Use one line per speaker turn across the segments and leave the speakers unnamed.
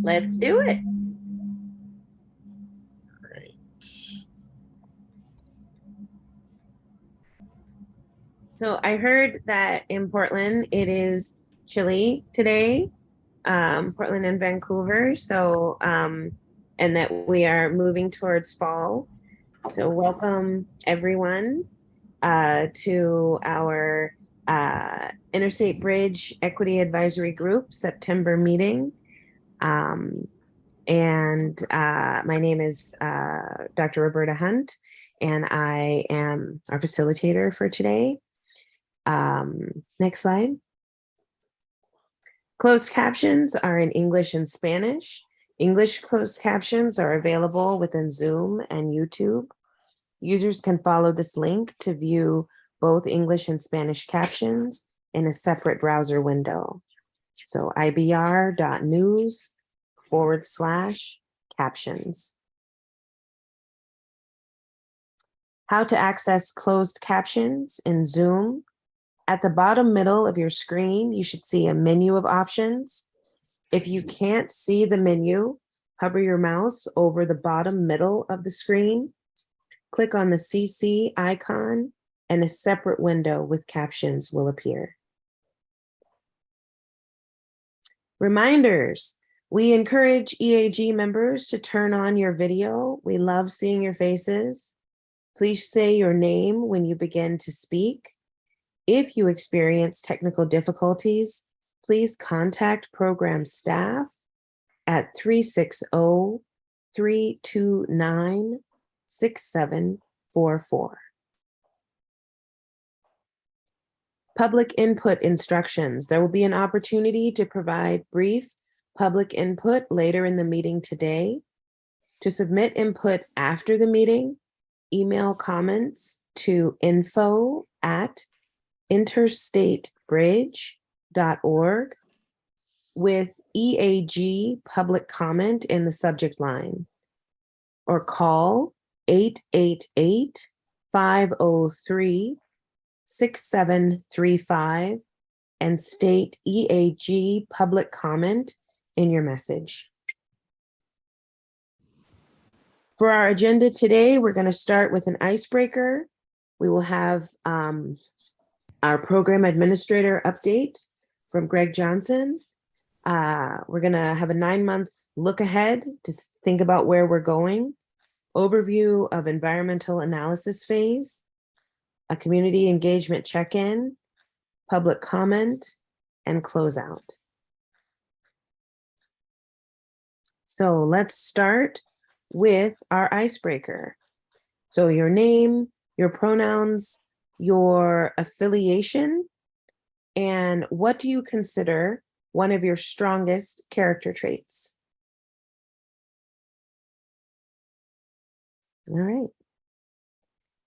Let's do it.
Great.
So I heard that in Portland, it is chilly today, Portland and Vancouver. So, and that we are moving towards fall. So welcome everyone to our Interstate Bridge Equity Advisory Group September meeting. My name is Dr. Roberta Hunt, and I am our facilitator for today. Next slide. Closed captions are in English and Spanish. English closed captions are available within Zoom and YouTube. Users can follow this link to view both English and Spanish captions in a separate browser window. So ibr.news/captions. How to access closed captions in Zoom. At the bottom middle of your screen, you should see a menu of options. If you can't see the menu, hover your mouse over the bottom middle of the screen. Click on the CC icon and a separate window with captions will appear. Reminders. We encourage EAG members to turn on your video. We love seeing your faces. Please say your name when you begin to speak. If you experience technical difficulties, please contact program staff at 360-329-6744. Public input instructions. There will be an opportunity to provide brief public input later in the meeting today. To submit input after the meeting, email comments to info@interstatebridge.org with EAG Public Comment in the subject line, or call 888-503-6735 and state EAG Public Comment in your message. For our agenda today, we're going to start with an icebreaker. We will have our program administrator update from Greg Johnson. We're going to have a 9-month look ahead to think about where we're going, overview of environmental analysis phase, a community engagement check-in, public comment, and closeout. So let's start with our icebreaker. So your name, your pronouns, your affiliation, and what do you consider one of your strongest character traits? All right.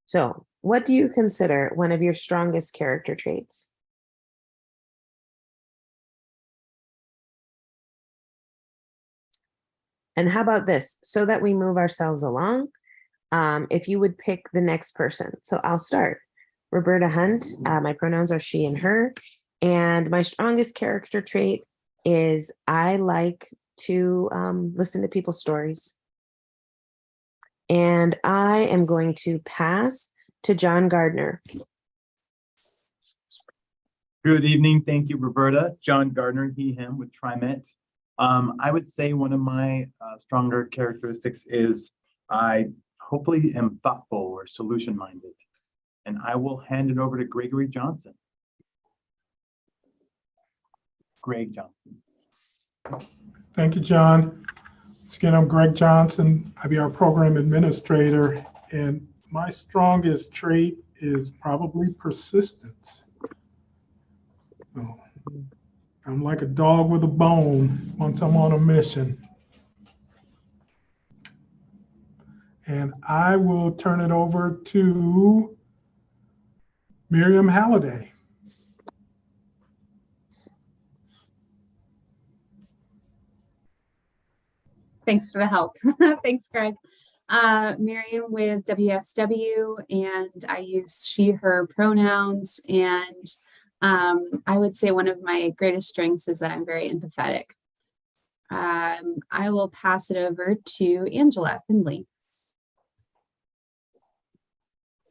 So what do you consider one of your strongest character traits? And how about this, so that we move ourselves along, if you would pick the next person. So I'll start. Roberta Hunt, my pronouns are she and her, and my strongest character trait is I like to listen to people's stories. And I am going to pass to John Gardner.
Good evening. Thank you, Roberta. John Gardner, he, him with TriMet. I would say one of my stronger characteristics is I hopefully am thoughtful or solution-minded. And I will hand it over to Gregory Johnson. Greg Johnson.
Thank you, John. Once again, I'm Greg Johnson. I'll be our program administrator, and my strongest trait is probably persistence. So, I'm like a dog with a bone once I'm on a mission. And I will turn it over to Miriam Halliday.
Thanks for the help. Thanks, Greg. Miriam with WSW, and I use she, her pronouns. And I would say one of my greatest strengths is that I'm very empathetic. I will pass it over to Angela Findley.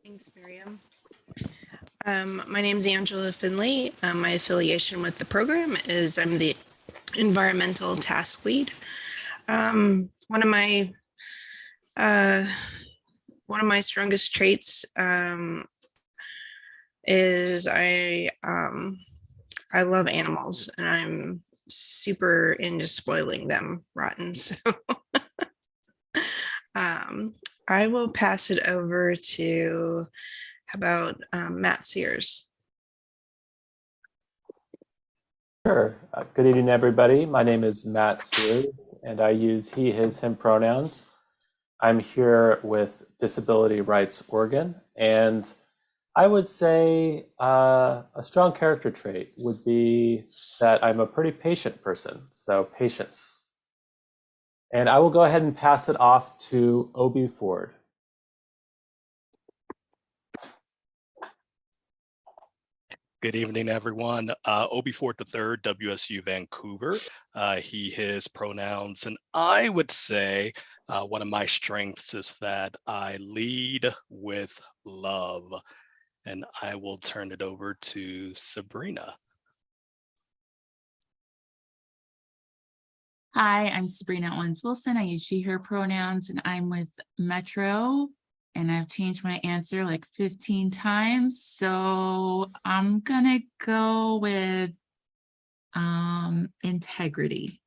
Thanks, Miriam. My name is Angela Finley. My affiliation with the program is I'm the environmental task lead. One of my strongest traits is I love animals, and I'm super into spoiling them rotten. So I will pass it over to, how about Matt Sears?
Sure. Good evening, everybody. My name is Matt Sears, and I use he, his, him pronouns. I'm here with Disability Rights Oregon, and I would say a strong character trait would be that I'm a pretty patient person, so patience. And I will go ahead and pass it off to Obi Ford.
Good evening, everyone. Obi Ford III, WSU Vancouver. He, his pronouns, and I would say one of my strengths is that I lead with love. And I will turn it over to Sabrina.
Hi, I'm Sabrina Owens-Wilson. I use she, her pronouns, and I'm with Metro, and I've changed my answer like 15 times. So I'm gonna go with integrity.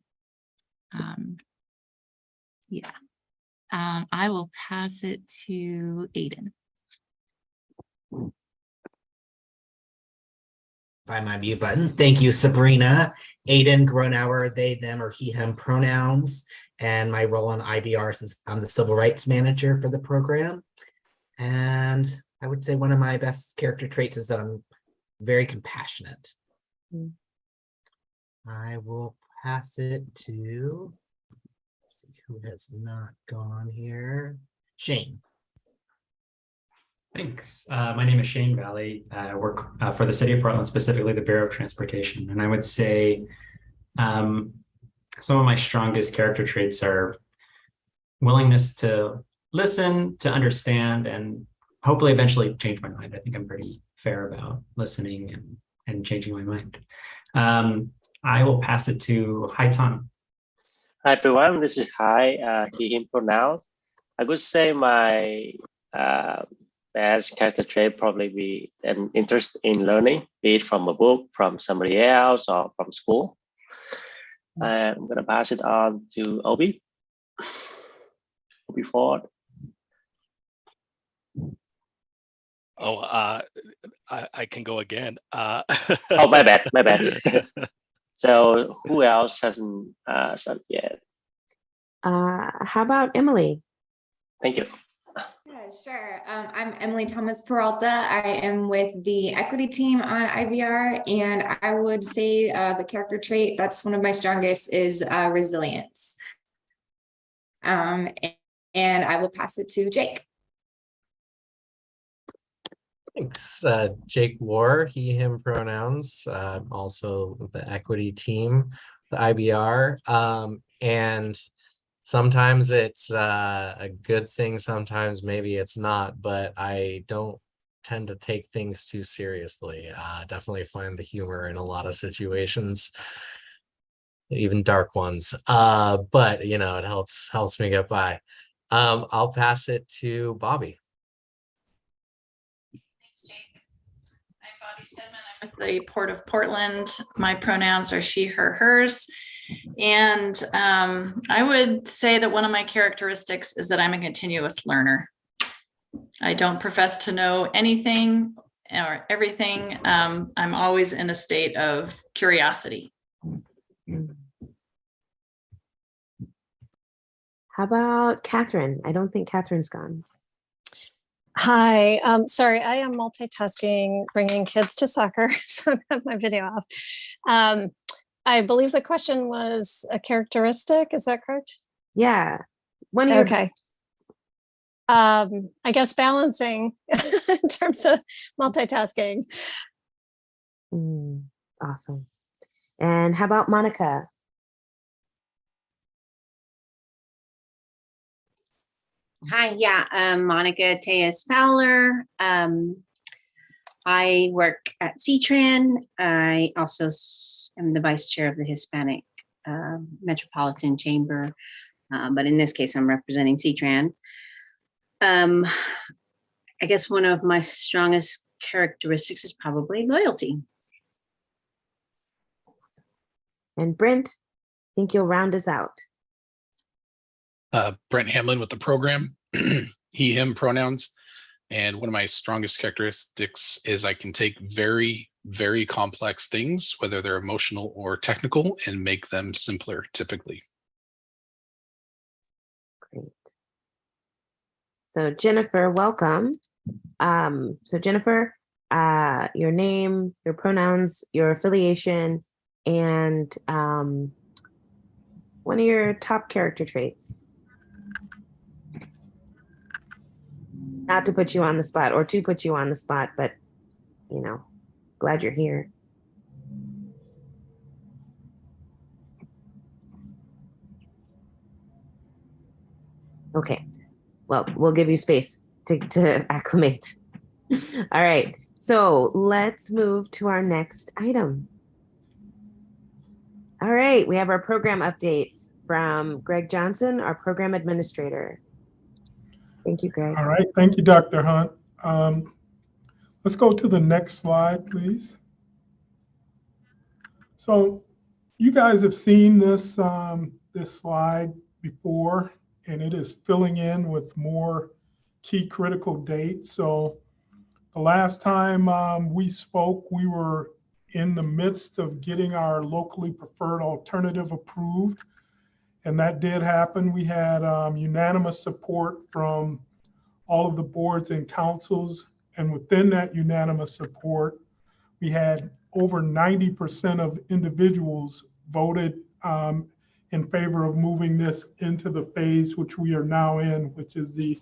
I will pass it to Aiden.
Find my mute button. Thank you, Sabrina. Aiden Gronauer, they, them, or he, him pronouns. And my role on IBR is I'm the civil rights manager for the program. And I would say one of my best character traits is that I'm very compassionate. I will pass it to, let's see who has not gone here. Shane.
Thanks. My name is Shane Valley. I work for the City of Portland, specifically the Bureau of Transportation. And I would say some of my strongest character traits are willingness to listen, to understand, and hopefully eventually change my mind. I think I'm pretty fair about listening and changing my mind. I will pass it to Hai Tan.
Hi everyone, this is Hai, he, him pronouns. I would say my best character trait probably be an interest in learning, be it from a book, from somebody else, or from school. I'm gonna pass it on to Obi Ford.
Oh, I can go again.
Oh, my bad. So who else hasn't said yet?
How about Emily?
Thank you.
Yeah, sure. I'm Emily Thomas Peralta. I am with the equity team on IVR, and I would say the character trait that's one of my strongest is resilience. And I will pass it to Jake.
Thanks. Jake War, he, him pronouns, also with the equity team, the IBR. And sometimes it's a good thing, sometimes maybe it's not, but I don't tend to take things too seriously. Definitely find the humor in a lot of situations, even dark ones. But you know, it helps me get by. I'll pass it to Bobby.
I'm with the Port of Portland. My pronouns are she, her, hers. And I would say that one of my characteristics is that I'm a continuous learner. I don't profess to know anything or everything. I'm always in a state of curiosity.
How about Catherine? I don't think Catherine's gone.
Hi, sorry, I am multitasking, bringing kids to soccer, so I have my video off. I believe the question was a characteristic, is that correct?
Yeah. Okay.
I guess balancing in terms of multitasking.
Awesome. And how about Monica?
Hi, yeah, Monica Tejas Fowler. I work at CTRAN. I also am the vice chair of the Hispanic Metropolitan Chamber, but in this case, I'm representing CTRAN. I guess one of my strongest characteristics is probably loyalty.
And Brent, I think you'll round us out.
Brent Hamlin with the program, he, him pronouns. And one of my strongest characteristics is I can take very, very complex things, whether they're emotional or technical, and make them simpler typically.
Great. So Jennifer, welcome. So Jennifer, your name, your pronouns, your affiliation, and one of your top character traits. Not to put you on the spot or to put you on the spot, but you know, glad you're here. Okay, well, we'll give you space to acclimate. All right, so let's move to our next item. All right, we have our program update from Greg Johnson, our program administrator. Thank you, Greg.
All right, thank you, Dr. Hunt. Let's go to the next slide, please. So you guys have seen this, this slide before, and it is filling in with more key critical dates. So the last time we spoke, we were in the midst of getting our locally preferred alternative approved, and that did happen. We had unanimous support from all of the boards and councils, and within that unanimous support, we had over 90% of individuals voted in favor of moving this into the phase which we are now in, which is the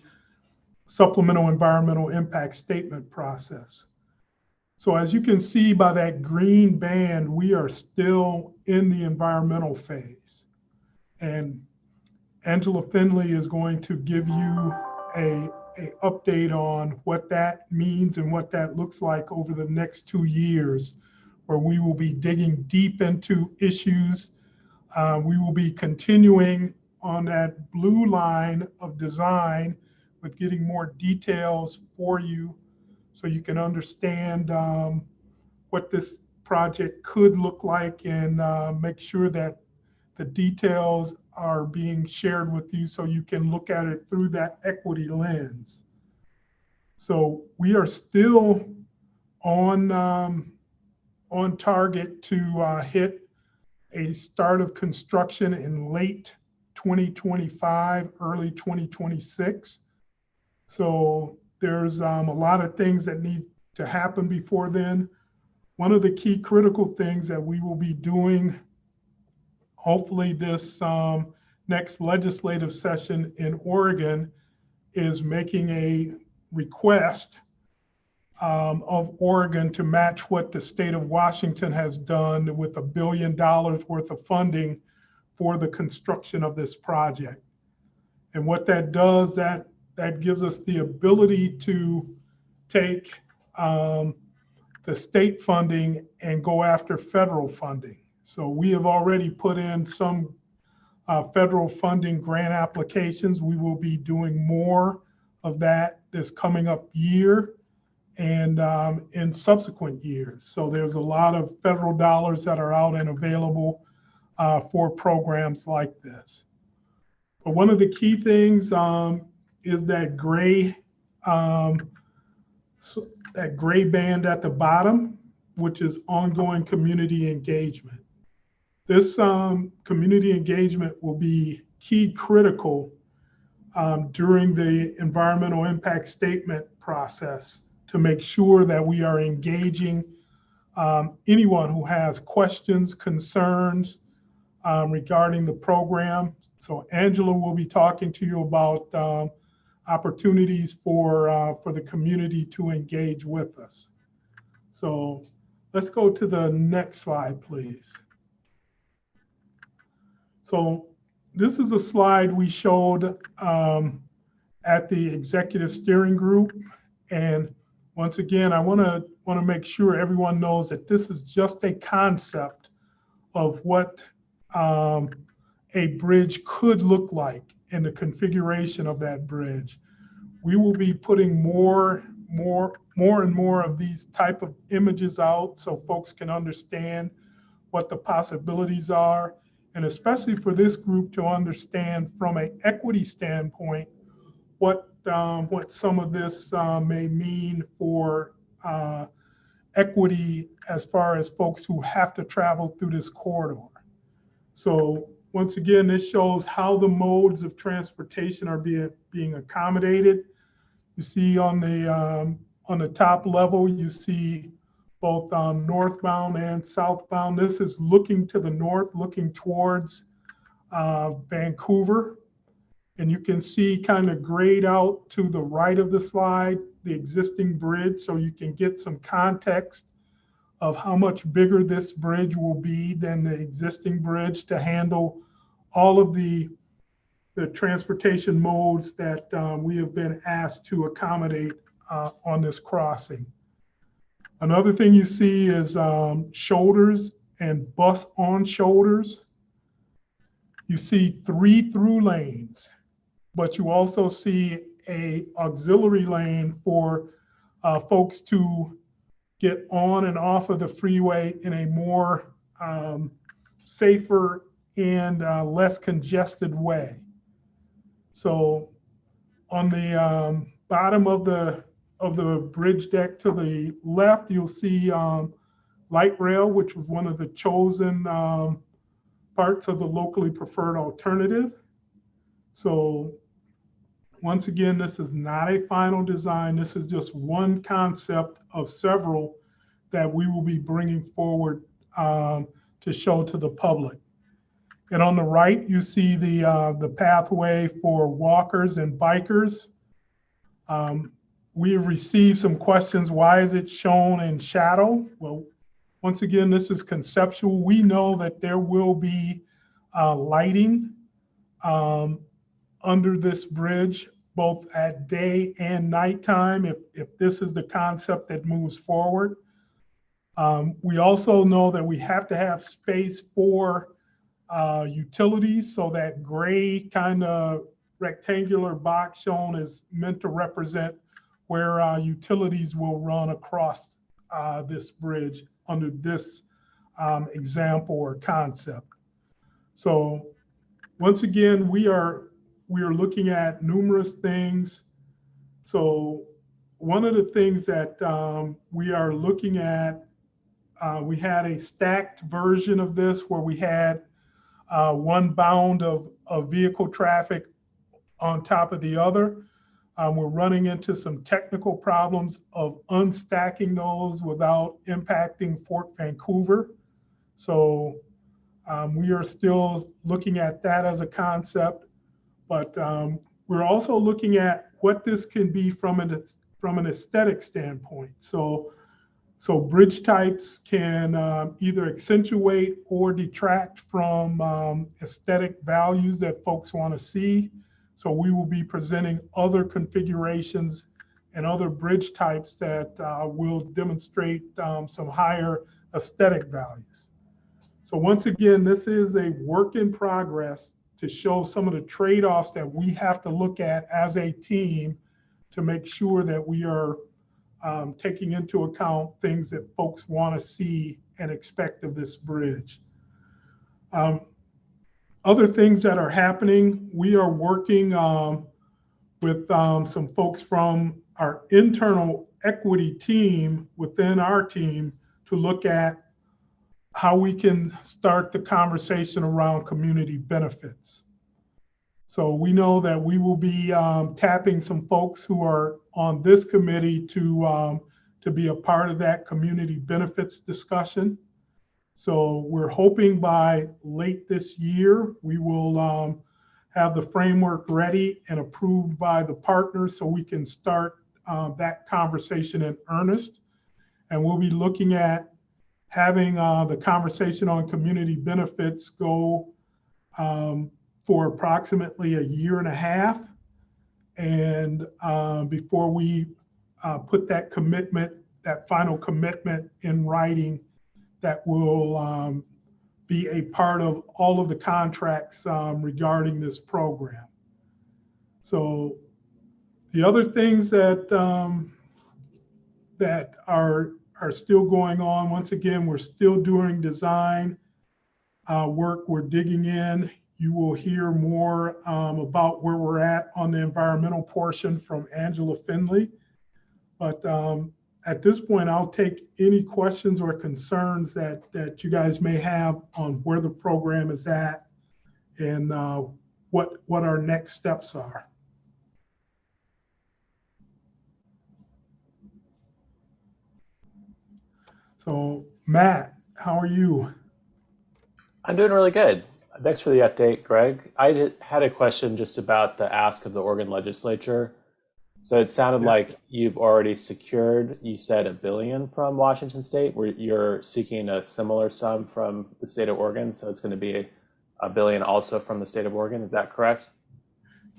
supplemental environmental impact statement process. So as you can see by that green band, we are still in the environmental phase. And Angela Finley is going to give you a update on what that means and what that looks like over the next 2 years, where we will be digging deep into issues. We will be continuing on that blue line of design with getting more details for you so you can understand what this project could look like, and make sure that the details are being shared with you so you can look at it through that equity lens. So we are still on target to hit a start of construction in late 2025, early 2026. So there's a lot of things that need to happen before then. One of the key critical things that we will be doing, hopefully this next legislative session in Oregon, is making a request of Oregon to match what the state of Washington has done with $1 billion worth of funding for the construction of this project. And what that does, that gives us the ability to take the state funding and go after federal funding. So we have already put in some federal funding grant applications. We will be doing more of that this coming up year and in subsequent years. So there's a lot of federal dollars that are out and available for programs like this. But one of the key things is that gray band at the bottom, which is ongoing community engagement. This community engagement will be key critical during the environmental impact statement process to make sure that we are engaging anyone who has questions, concerns regarding the program. So Angela will be talking to you about opportunities for the community to engage with us. So let's go to the next slide, please. So this is a slide we showed at the executive steering group. And once again, I want to make sure everyone knows that this is just a concept of what a bridge could look like and the configuration of that bridge. We will be putting more and more of these type of images out so folks can understand what the possibilities are, and especially for this group to understand from an equity standpoint what some of this may mean for equity as far as folks who have to travel through this corridor. So once again, this shows how the modes of transportation are being accommodated. You see on the top level, you see both northbound and southbound. This is looking to the north, looking towards Vancouver. And you can see kind of grayed out to the right of the slide, the existing bridge, so you can get some context of how much bigger this bridge will be than the existing bridge to handle all of the transportation modes that we have been asked to accommodate on this crossing. Another thing you see is shoulders and bus on shoulders. You see 3 through lanes, but you also see a auxiliary lane for folks to get on and off of the freeway in a more safer and less congested way. So on the bottom of the bridge deck to the left, you'll see light rail, which was one of the chosen parts of the locally preferred alternative. So once again, this is not a final design. This is just one concept of several that we will be bringing forward to show to the public. And on the right, you see the pathway for walkers and bikers. We have received some questions. Why is it shown in shadow? Well, once again, this is conceptual. We know that there will be lighting under this bridge, both at day and nighttime, if this is the concept that moves forward. We also know that we have to have space for utilities, so that gray kind of rectangular box shown is meant to represent where utilities will run across this bridge under this example or concept. So once again, we are looking at numerous things. So one of the things that we are looking at, we had a stacked version of this where we had one bound of vehicle traffic on top of the other. We're running into some technical problems of unstacking those without impacting Fort Vancouver. So we are still looking at that as a concept, but we're also looking at what this can be from an aesthetic standpoint. So bridge types can either accentuate or detract from aesthetic values that folks want to see. So we will be presenting other configurations and other bridge types that will demonstrate some higher aesthetic values. So once again, this is a work in progress to show some of the trade-offs that we have to look at as a team to make sure that we are taking into account things that folks want to see and expect of this bridge. Other things that are happening, we are working with some folks from our internal equity team within our team to look at how we can start the conversation around community benefits. So we know that we will be tapping some folks who are on this committee to be a part of that community benefits discussion. So we're hoping by late this year, we will have the framework ready and approved by the partners so we can start that conversation in earnest. And we'll be looking at having the conversation on community benefits go for approximately 1.5 years. And before we put that commitment, that final commitment in writing, that will be a part of all of the contracts regarding this program. So the other things that that are still going on, once again, we're still doing design work. We're digging in. You will hear more about where we're at on the environmental portion from Angela Finley. But at this point, I'll take any questions or concerns that you guys may have on where the program is at and what our next steps are. So Matt, how are you?
I'm doing really good. Thanks for the update, Greg. I had a question just about the ask of the Oregon legislature. So it sounded like you've already secured, you said $1 billion from Washington State, where you're seeking a similar sum from the state of Oregon. So it's going to be $1 billion also from the state of Oregon. Is that correct?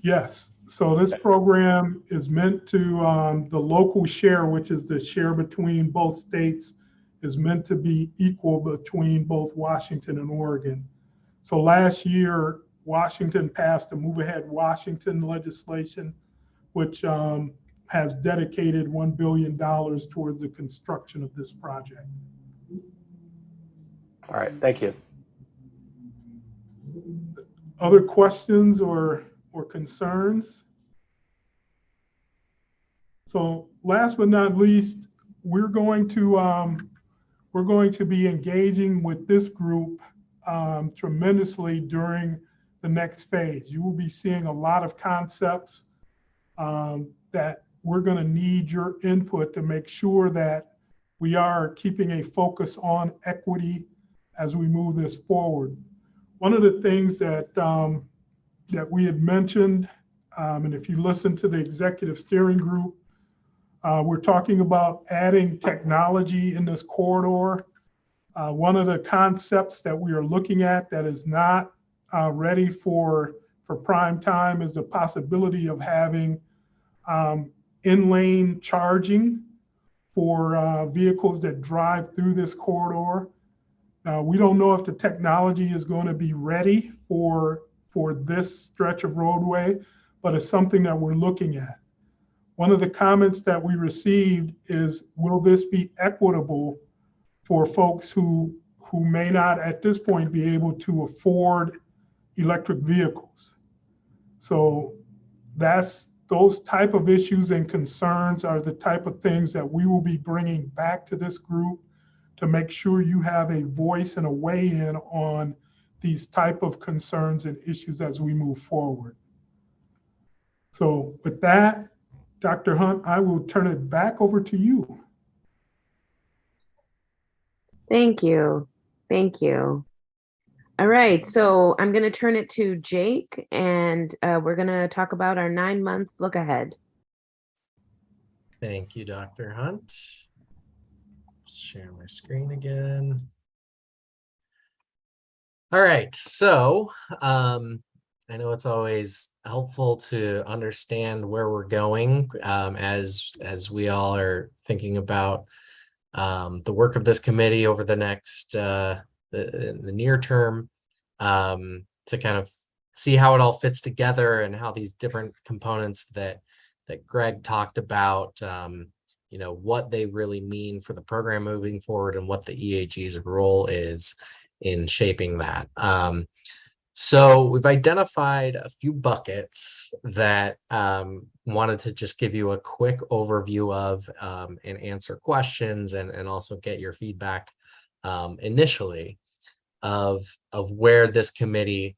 Yes. So this program is meant to, the local share, which is the share between both states, is meant to be equal between both Washington and Oregon. So last year, Washington passed the Move Ahead Washington legislation, which has dedicated $1 billion towards the construction of this project.
All right, thank you.
Other questions or concerns? So last but not least, we're going to be engaging with this group tremendously during the next phase. You will be seeing a lot of concepts that we're going to need your input to make sure that we are keeping a focus on equity as we move this forward. One of the things that that we had mentioned, and if you listen to the executive steering group, we're talking about adding technology in this corridor. One of the concepts that we are looking at that is not ready for prime time is the possibility of having in-lane charging for vehicles that drive through this corridor. Now, we don't know if the technology is going to be ready for this stretch of roadway, but it's something that we're looking at. One of the comments that we received is, will this be equitable for folks who may not at this point be able to afford electric vehicles? So those type of issues and concerns are the type of things that we will be bringing back to this group to make sure you have a voice and a weigh-in on these type of concerns and issues as we move forward. So with that, Dr. Hunt, I will turn it back over to you.
Thank you. Thank you. All right, so I'm going to turn it to Jake, and we're going to talk about our 9-month look ahead.
Thank you, Dr. Hunt. Share my screen again. All right, so I know it's always helpful to understand where we're going as we all are thinking about the work of this committee over the next the near term, to kind of see how it all fits together and how these different components that Greg talked about, you know, what they really mean for the program moving forward and what the EAG's role is in shaping that. So we've identified a few buckets that wanted to just give you a quick overview of and answer questions and also get your feedback initially of where this committee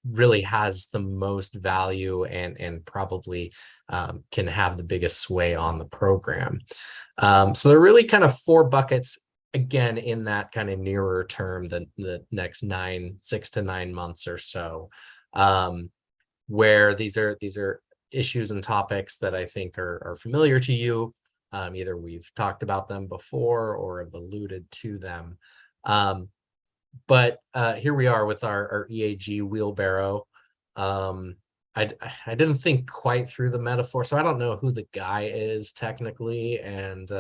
really has the most value and probably can have the biggest sway on the program. So there are really kind of 4 buckets, again, in that kind of nearer term, the next 6 to 9 months or so, where these are issues and topics that I think are familiar to you. Either we've talked about them before or have alluded to them. But here we are with our EAG wheelbarrow. I didn't think quite through the metaphor, so I don't know who the guy is technically and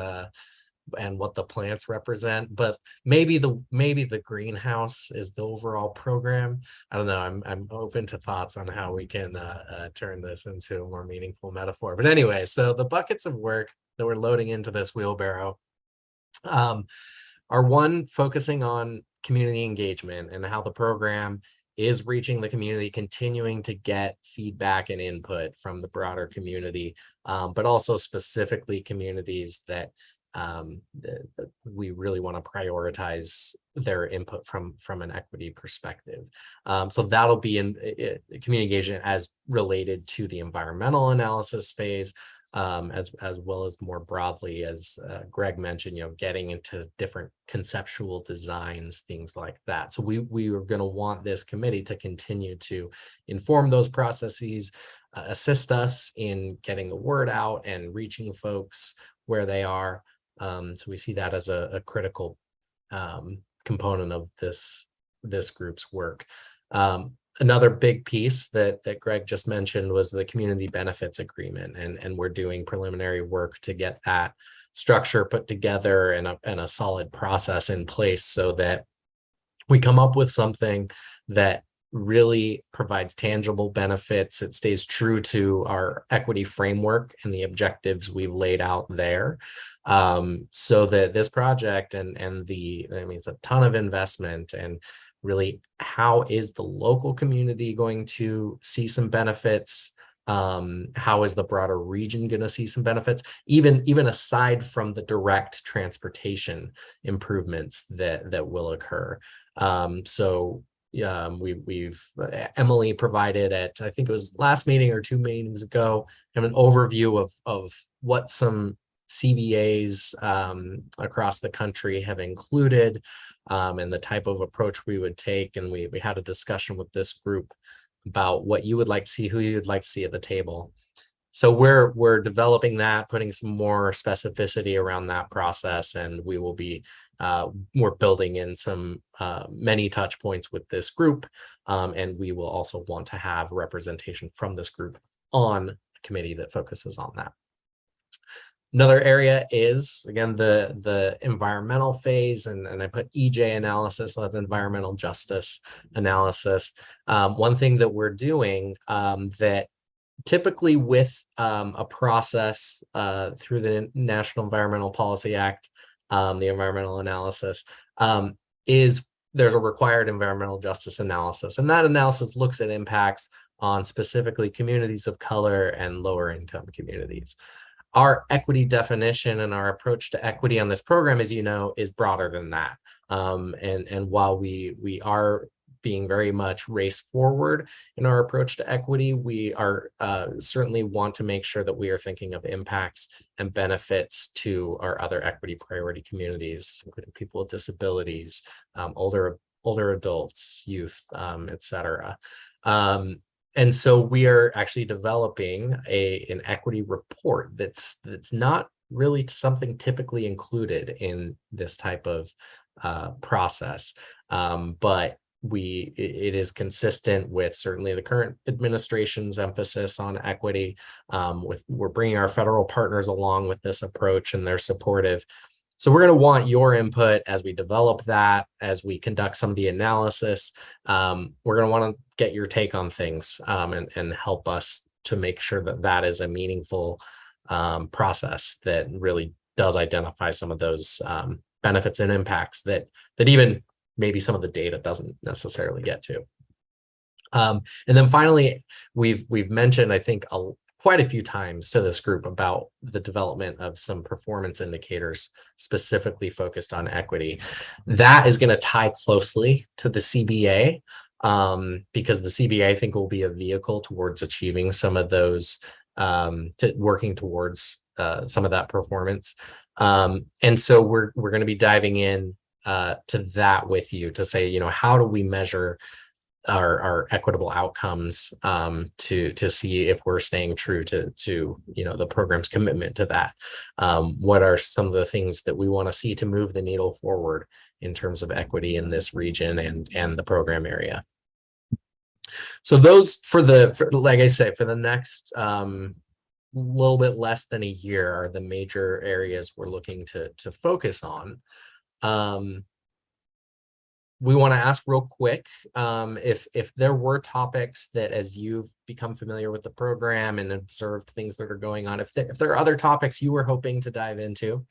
what the plants represent, but maybe the greenhouse is the overall program. I don't know. I'm open to thoughts on how we can turn this into a more meaningful metaphor. But anyway, so the buckets of work that we're loading into this wheelbarrow are one, focusing on community engagement and how the program is reaching the community, continuing to get feedback and input from the broader community, but also specifically communities that we really want to prioritize their input from an equity perspective. So that'll be in community engagement as related to the environmental analysis phase, as well as more broadly, as Greg mentioned, getting into different conceptual designs, things like that. So we are going to want this committee to continue to inform those processes, assist us in getting the word out and reaching folks where they are. So we see that as a critical component of this group's work. Another big piece that Greg just mentioned was the community benefits agreement, and we're doing preliminary work to get that structure put together and a solid process in place so that we come up with something that really provides tangible benefits. It stays true to our equity framework and the objectives we've laid out there, so that this project and it's a ton of investment, and really how is the local community going to see some benefits? How is the broader region going to see some benefits, even aside from the direct transportation improvements that will occur? We've Emily provided at, I think it was last meeting or 2 meetings ago, an overview of what some CBAs across the country have included, and the type of approach we would take. And we had a discussion with this group about what you would like to see, who you would like to see at the table. So we're developing that, putting some more specificity around that process, and we will be we're building in some many touch points with this group, and we will also want to have representation from this group on a committee that focuses on that. Another area is, again, the environmental phase, and I put EJ analysis, so that's environmental justice analysis. One thing that we're doing that typically with a process through the National Environmental Policy Act, the environmental analysis, is there's a required environmental justice analysis, and that analysis looks at impacts on specifically communities of color and lower income communities. Our equity definition and our approach to equity on this program, as you know, is broader than that. And while we are being very much race forward in our approach to equity, we are certainly want to make sure that we are thinking of impacts and benefits to our other equity priority communities, including people with disabilities, older adults, youth, et cetera. And so we are actually developing an equity report that's not really something typically included in this type of process, but it is consistent with certainly the current administration's emphasis on equity. We're bringing our federal partners along with this approach, and they're supportive. So we're going to want your input as we develop that, as we conduct some of the analysis. We're going to want to get your take on things, and help us to make sure that that is a meaningful process that really does identify some of those benefits and impacts that even maybe some of the data doesn't necessarily get to. And then finally, we've mentioned, I think, quite a few times to this group about the development of some performance indicators specifically focused on equity. That is going to tie closely to the CBA, because the CBA, I think, will be a vehicle towards achieving some of those, working towards some of that performance. And so we're going to be diving in to that with you to say, how do we measure our equitable outcomes, to see if we're staying true to the program's commitment to that. What are some of the things that we want to see to move the needle forward in terms of equity in this region and the program area? So those like I say, for the next little bit less than a year are the major areas we're looking to focus on. We want to ask real quick if there were topics that, as you've become familiar with the program and observed things that are going on, if there are other topics you were hoping to dive into.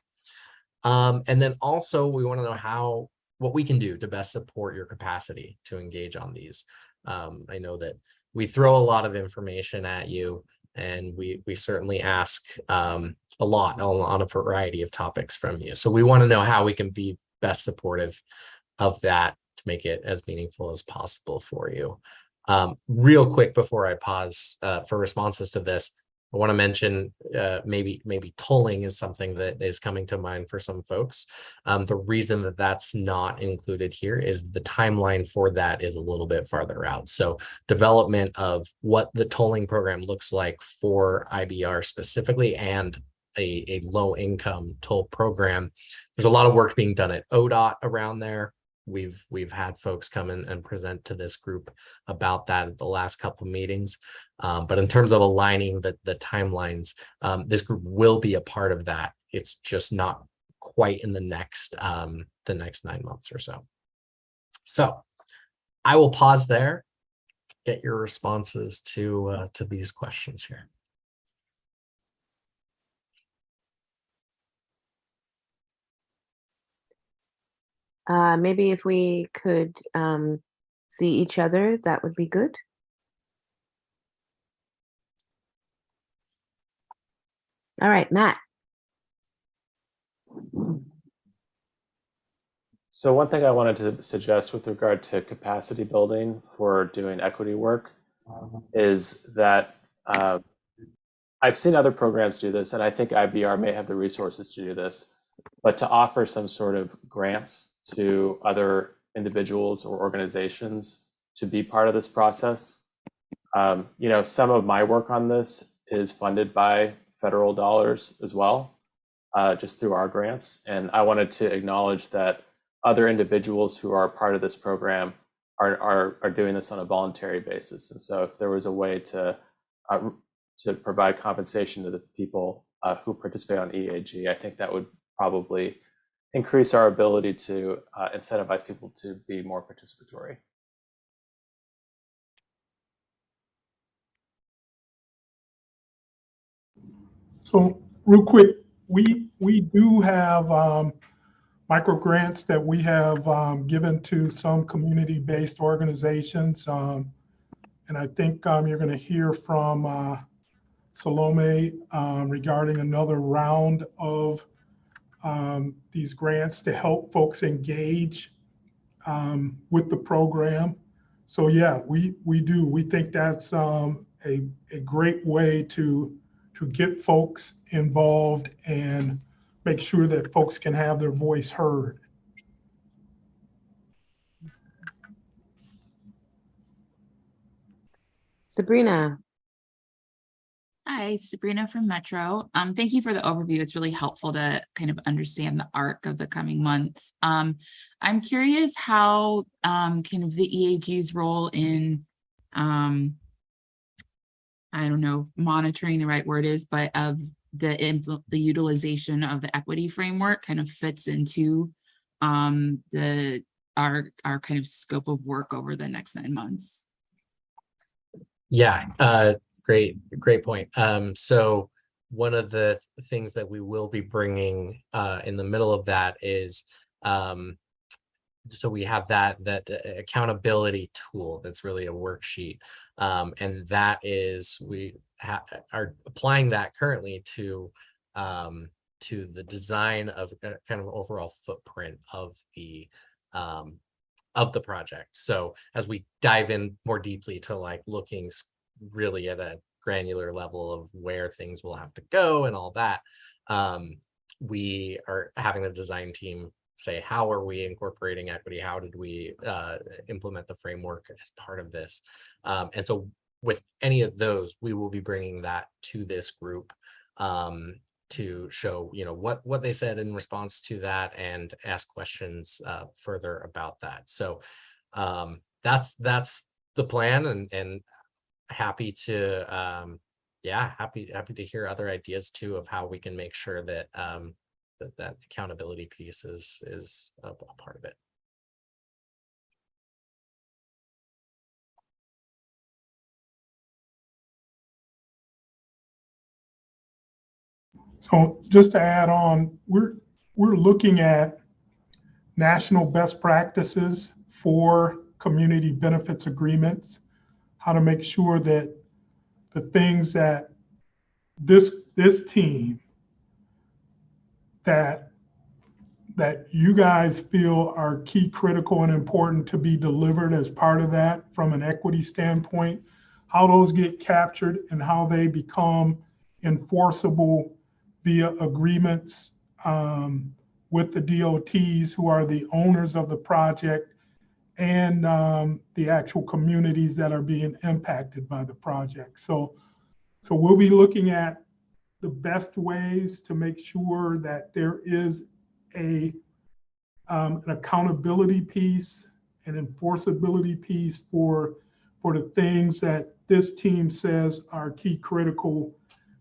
And then also we want to know what we can do to best support your capacity to engage on these. I know that we throw a lot of information at you, and we certainly ask a lot on a variety of topics from you. So we want to know how we can be best supportive of that to make it as meaningful as possible for you. Real quick before I pause for responses to this, I want to mention maybe tolling is something that is coming to mind for some folks. The reason that that's not included here is the timeline for that is a little bit farther out. So development of what the tolling program looks like for IBR specifically, and a low income toll program. There's a lot of work being done at ODOT around there. We've had folks come in and present to this group about that at the last couple of meetings. But in terms of aligning the timelines, this group will be a part of that. It's just not quite in the next 9 months or so. So I will pause there, get your responses to these questions here.
Maybe if we could see each other, that would be good. All right, Matt.
So one thing I wanted to suggest with regard to capacity building for doing equity work is that I've seen other programs do this, and I think IBR may have the resources to do this, but to offer some sort of grants to other individuals or organizations to be part of this process. Some of my work on this is funded by federal dollars as well, just through our grants. And I wanted to acknowledge that other individuals who are part of this program are doing this on a voluntary basis. And so if there was a way to provide compensation to the people who participate on EAG, I think that would probably increase our ability to incentivize people to be more participatory.
So real quick, we do have micro grants that we have given to some community-based organizations. And I think you're going to hear from Salome regarding another round of these grants to help folks engage with the program. So yeah, we do. We think that's a great way to get folks involved and make sure that folks can have their voice heard.
Sabrina.
Hi, Sabrina from Metro. Thank you for the overview. It's really helpful to kind of understand the arc of the coming months. I'm curious how kind of the EAG's role in, I don't know, monitoring the right word is, but of the utilization of the equity framework kind of fits into our kind of scope of work over the next 9 months.
Yeah, great point. So one of the things that we will be bringing in the middle of that is, so we have that accountability tool that's really a worksheet. And that is, we are applying that currently to the design of kind of overall footprint of the project. So as we dive in more deeply to like looking really at a granular level of where things will have to go and all that, we are having the design team say, how are we incorporating equity? How did we implement the framework as part of this? And so with any of those, we will be bringing that to this group to show, what they said in response to that and ask questions further about that. So that's the plan and happy to happy to hear other ideas too of how we can make sure that that accountability piece is a part of it.
So just to add on, we're looking at national best practices for community benefits agreements, how to make sure that the things that this team that you guys feel are key, critical, and important to be delivered as part of that from an equity standpoint, how those get captured and how they become enforceable via agreements with the DOTs who are the owners of the project and the actual communities that are being impacted by the project. So we'll be looking at the best ways to make sure that there is an accountability piece, an enforceability piece for the things that this team says are key, critical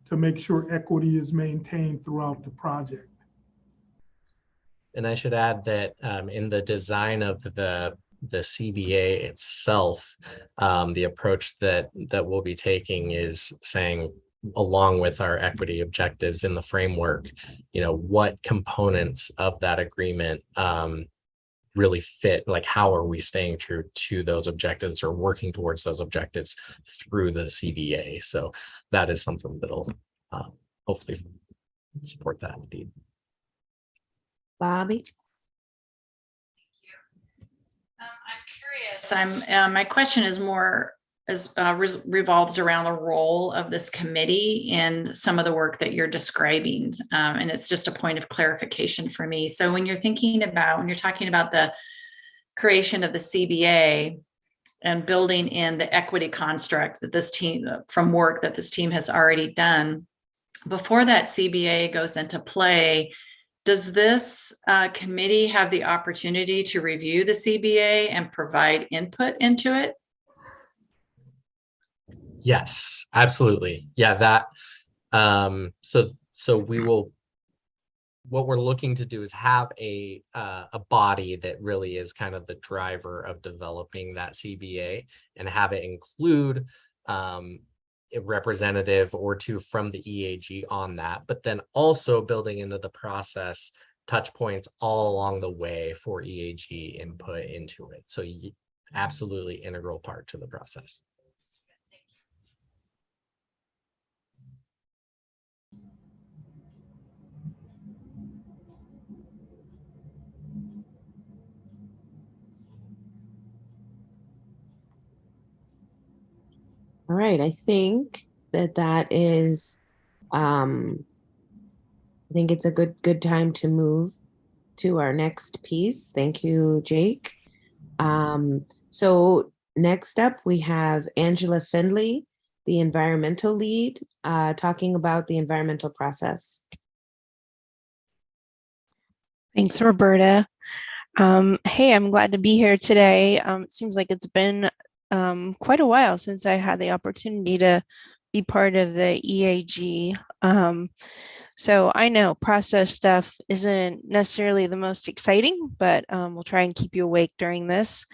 to make sure equity is maintained throughout the project.
And I should add that in the design of the CBA itself, the approach that we'll be taking is saying, along with our equity objectives in the framework, what components of that agreement really fit, like how are we staying true to those objectives or working towards those objectives through the CBA. So that is something that'll hopefully support that indeed.
Bobby?
I'm curious. My question is more revolves around the role of this committee in some of the work that you're describing, and it's just a point of clarification for me. So when you're talking about the creation of the CBA and building in the equity construct that this team, from work that this team has already done, before that CBA goes into play, does this committee have the opportunity to review the CBA and provide input into it?
Yes, absolutely. Yeah, that so we will, what we're looking to do is have a body that really is kind of the driver of developing that CBA and have it include a representative or two from the EAG on that, but then also building into the process touch points all along the way for EAG input into it. So absolutely integral part to the process.
All right, I think that is, I think it's a good time to move to our next piece. Thank you, Jake. So next up we have Angela Findley, the environmental lead, talking about the environmental process.
Thanks, Roberta. Hey, I'm glad to be here today. It seems like it's been quite a while since I had the opportunity to be part of the EAG. So I know process stuff isn't necessarily the most exciting, but we'll try and keep you awake during this.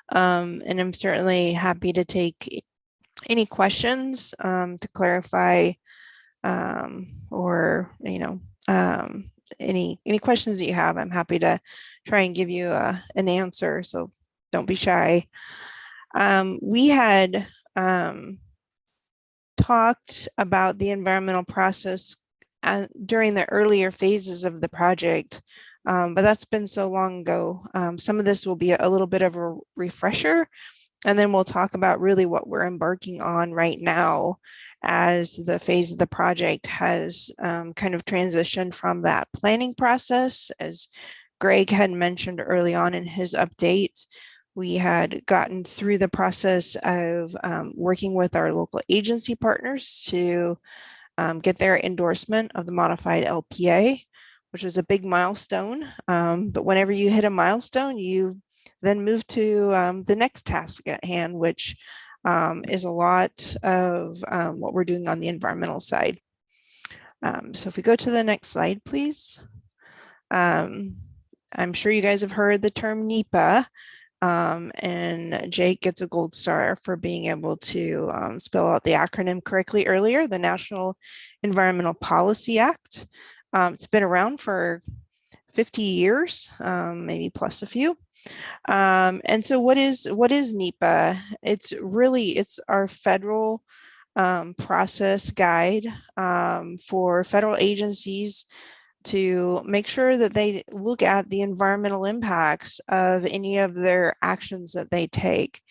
And I'm certainly happy to take any questions to clarify or, any questions that you have. I'm happy to try and give you an answer, so don't be shy. We had talked about the environmental process during the earlier phases of the project, but that's been so long ago. Some of this will be a little bit of a refresher, and then we'll talk about really what we're embarking on right now as the phase of the project has kind of transitioned from that planning process. As Greg had mentioned early on in his update, we had gotten through the process of working with our local agency partners to get their endorsement of the modified LPA. which was a big milestone. But whenever you hit a milestone, you then move to the next task at hand, which is a lot of what we're doing on the environmental side. So if we go to the next slide, please. I'm sure you guys have heard the term NEPA, and Jake gets a gold star for being able to spell out the acronym correctly earlier, the National Environmental Policy Act. It's been around for 50 years, maybe plus a few. And so what is NEPA? It's our federal process guide for federal agencies to make sure that they look at the environmental impacts of any of their actions that they take.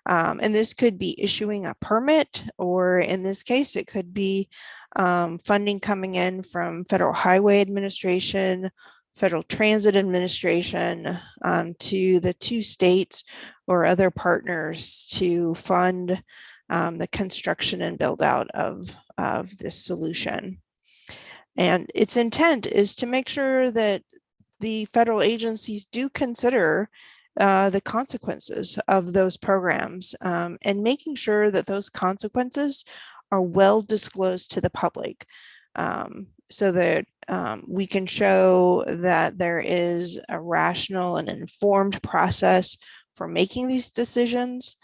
And this could be issuing a permit, or in this case, it could be funding coming in from Federal Highway Administration, Federal Transit Administration, to the 2 states or other partners to fund the construction and build out of this solution. And its intent is to make sure that the federal agencies do consider the consequences of those programs, and making sure that those consequences are well disclosed to the public, so that we can show that there is a rational and informed process for making these decisions,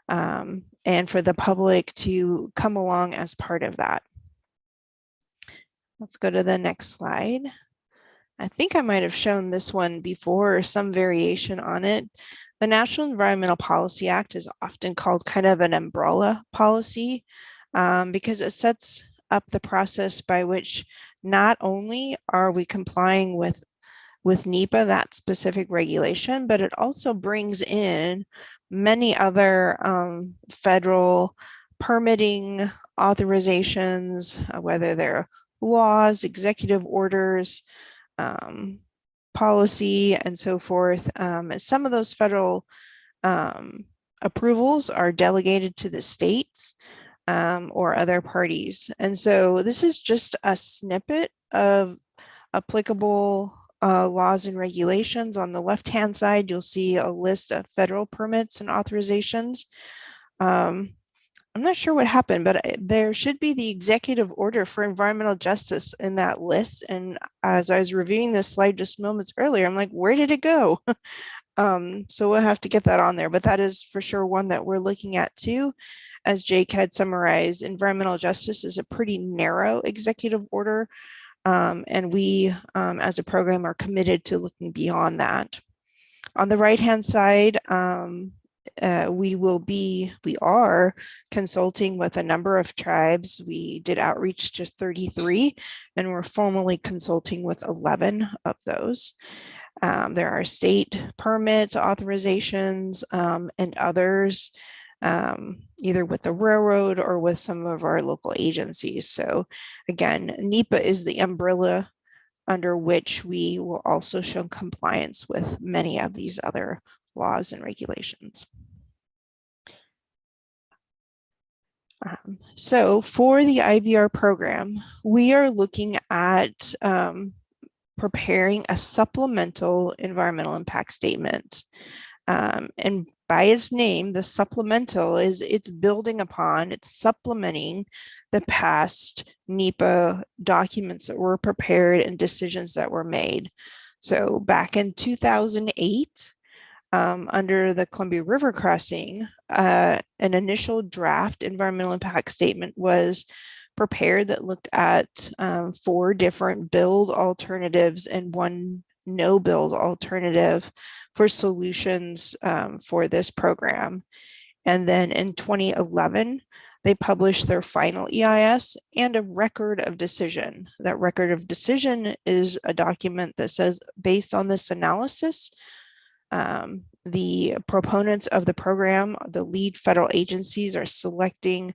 and for the public to come along as part of that. Let's go to the next slide. I think I might have shown this one before, or some variation on it. The National Environmental Policy Act is often called kind of an umbrella policy, because it sets up the process by which not only are we complying with NEPA, that specific regulation, but it also brings in many other federal permitting authorizations, whether they're laws, executive orders, policy, and so forth. Some of those federal approvals are delegated to the states or other parties. And so this is just a snippet of applicable laws and regulations. On the left-hand side, you'll see a list of federal permits and authorizations. I'm not sure what happened, but there should be the executive order for environmental justice in that list. And as I was reviewing this slide just moments earlier, I'm like, where did it go? So we'll have to get that on there, but that is for sure one that we're looking at too. As Jake had summarized, environmental justice is a pretty narrow executive order. And we, as a program, are committed to looking beyond that. On the right-hand side, we are consulting with a number of tribes. We did outreach to 33, and we're formally consulting with 11 of those. There are state permits, authorizations, and others, either with the railroad or with some of our local agencies. So again, NEPA is the umbrella under which we will also show compliance with many of these other laws and regulations. So for the IVR program, we are looking at preparing a supplemental environmental impact statement. And by its name, the supplemental it's building upon, it's supplementing the past NEPA documents that were prepared and decisions that were made. So back in 2008, under the Columbia River crossing, an initial draft environmental impact statement was prepared that looked at 4 different build alternatives and 1 no build alternative for solutions for this program. And then in 2011, they published their final EIS and a record of decision. That record of decision is a document that says, based on this analysis, the proponents of the program, the lead federal agencies, are selecting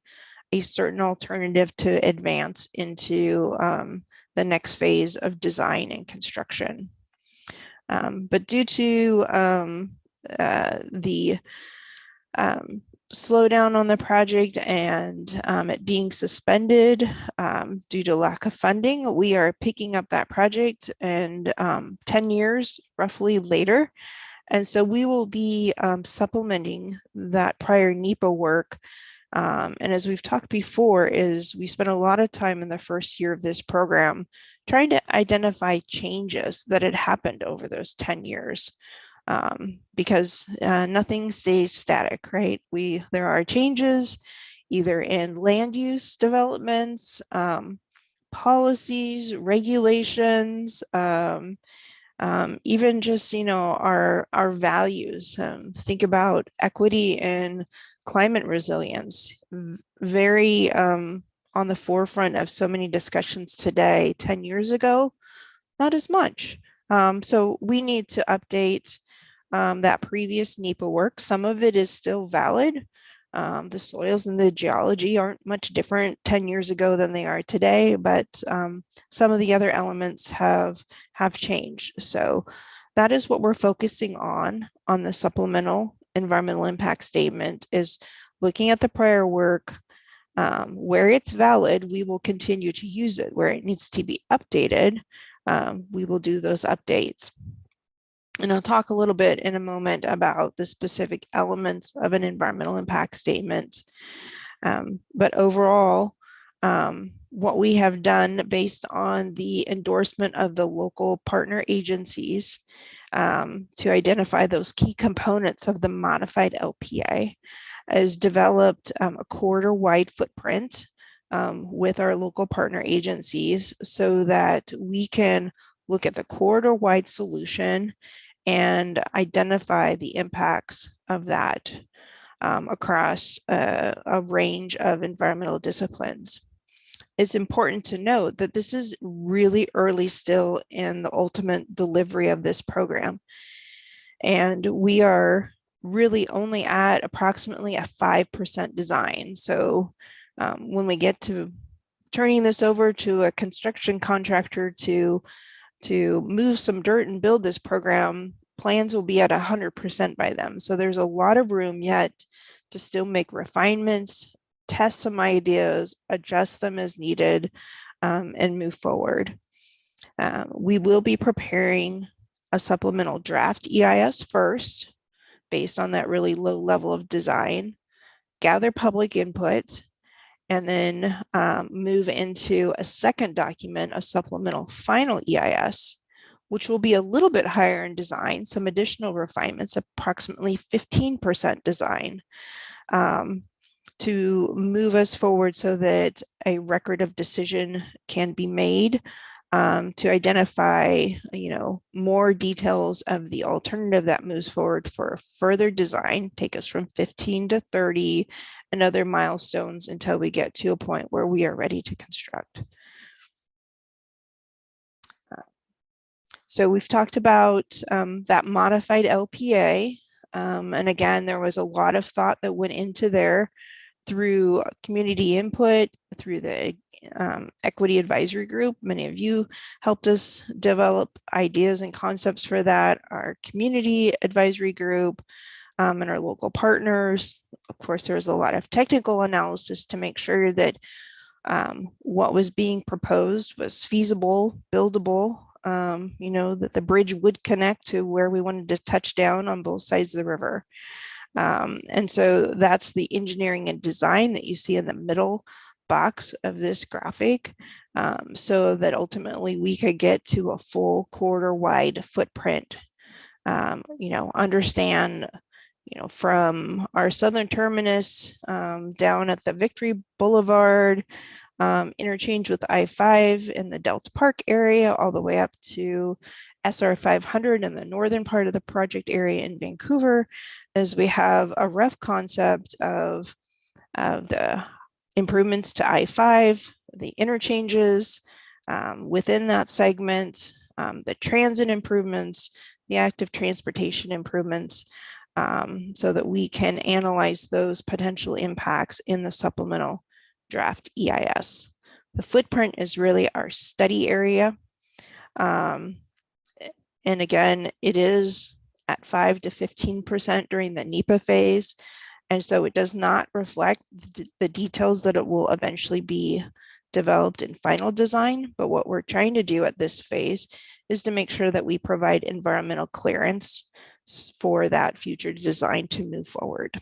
a certain alternative to advance into the next phase of design and construction. But due to the slowdown on the project and it being suspended due to lack of funding, we are picking up that project and 10 years roughly later. And so we will be supplementing that prior NEPA work. And as we've talked before, is we spent a lot of time in the first year of this program trying to identify changes that had happened over those 10 years. Because nothing stays static, right? There are changes either in land use developments, policies, regulations, even just, our values. Think about equity and climate resilience, very on the forefront of so many discussions today. 10 years ago, not as much. So we need to update that previous NEPA work. Some of it is still valid. The soils and the geology aren't much different 10 years ago than they are today, but some of the other elements have changed. So that is what we're focusing on the supplemental environmental impact statement, is looking at the prior work. Where it's valid, we will continue to use it. Where it needs to be updated, we will do those updates. And I'll talk a little bit in a moment about the specific elements of an environmental impact statement. But overall, what we have done based on the endorsement of the local partner agencies to identify those key components of the modified LPA is developed a corridor-wide footprint with our local partner agencies so that we can look at the corridor-wide solution and identify the impacts of that across a range of environmental disciplines. It's important to note that this is really early still in the ultimate delivery of this program. And we are really only at approximately a 5% design. So when we get to turning this over to a construction contractor to move some dirt and build this program, plans will be at 100% by them. So there's a lot of room yet to still make refinements, test some ideas, adjust them as needed, and move forward. We will be preparing a supplemental draft EIS first, based on that really low level of design, gather public input, and then move into a second document, a supplemental final EIS, which will be a little bit higher in design, some additional refinements, approximately 15% design, to move us forward so that a record of decision can be made to identify, more details of the alternative that moves forward for further design, take us from 15 to 30 and other milestones until we get to a point where we are ready to construct. So we've talked about that modified LPA. And again, there was a lot of thought that went into there through community input, through the equity advisory group. Many of you helped us develop ideas and concepts for that. Our community advisory group and our local partners. Of course, there was a lot of technical analysis to make sure that what was being proposed was feasible, buildable, that the bridge would connect to where we wanted to touch down on both sides of the river. And so that's the engineering and design that you see in the middle box of this graphic, so that ultimately we could get to a full corridor wide footprint. Understand, from our southern terminus down at the Victory Boulevard, interchange with I-5 in the Delta Park area, all the way up to SR 500 in the northern part of the project area in Vancouver, as we have a rough concept of the improvements to I-5, the interchanges within that segment, the transit improvements, the active transportation improvements, so that we can analyze those potential impacts in the supplemental draft EIS. The footprint is really our study area. And again, it is at 5 to 15% during the NEPA phase. And so it does not reflect the details that it will eventually be developed in final design. But what we're trying to do at this phase is to make sure that we provide environmental clearance for that future design to move forward.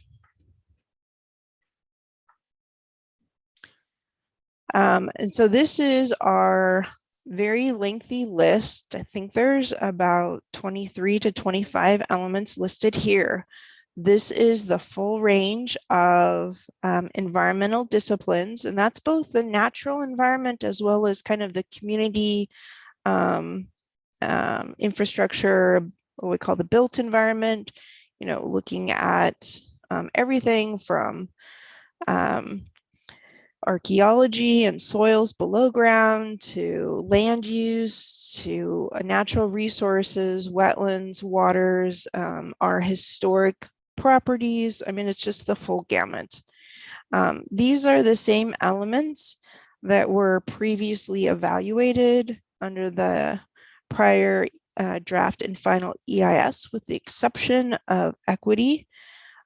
And so this is our very lengthy list. I think there's about 23 to 25 elements listed here. This is the full range of environmental disciplines, and that's both the natural environment as well as kind of the community infrastructure, what we call the built environment, you know, looking at everything from archaeology and soils below ground to land use to natural resources, wetlands, waters, our historic properties. I mean, it's just the full gamut. These are the same elements that were previously evaluated under the prior draft and final EIS, with the exception of equity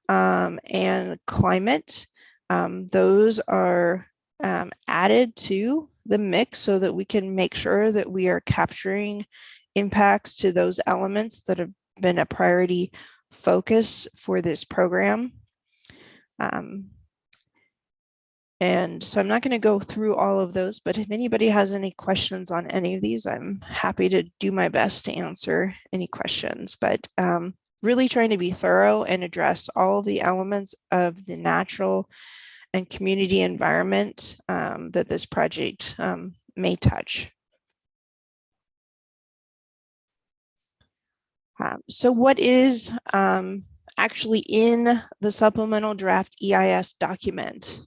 and climate. Those are added to the mix so that we can make sure that we are capturing impacts to those elements that have been a priority focus for this program. And so I'm not going to go through all of those, but if anybody has any questions on any of these, I'm happy to do my best to answer any questions. But really trying to be thorough and address all of the elements of the natural and community environment that this project may touch. So what is actually in the supplemental draft EIS document?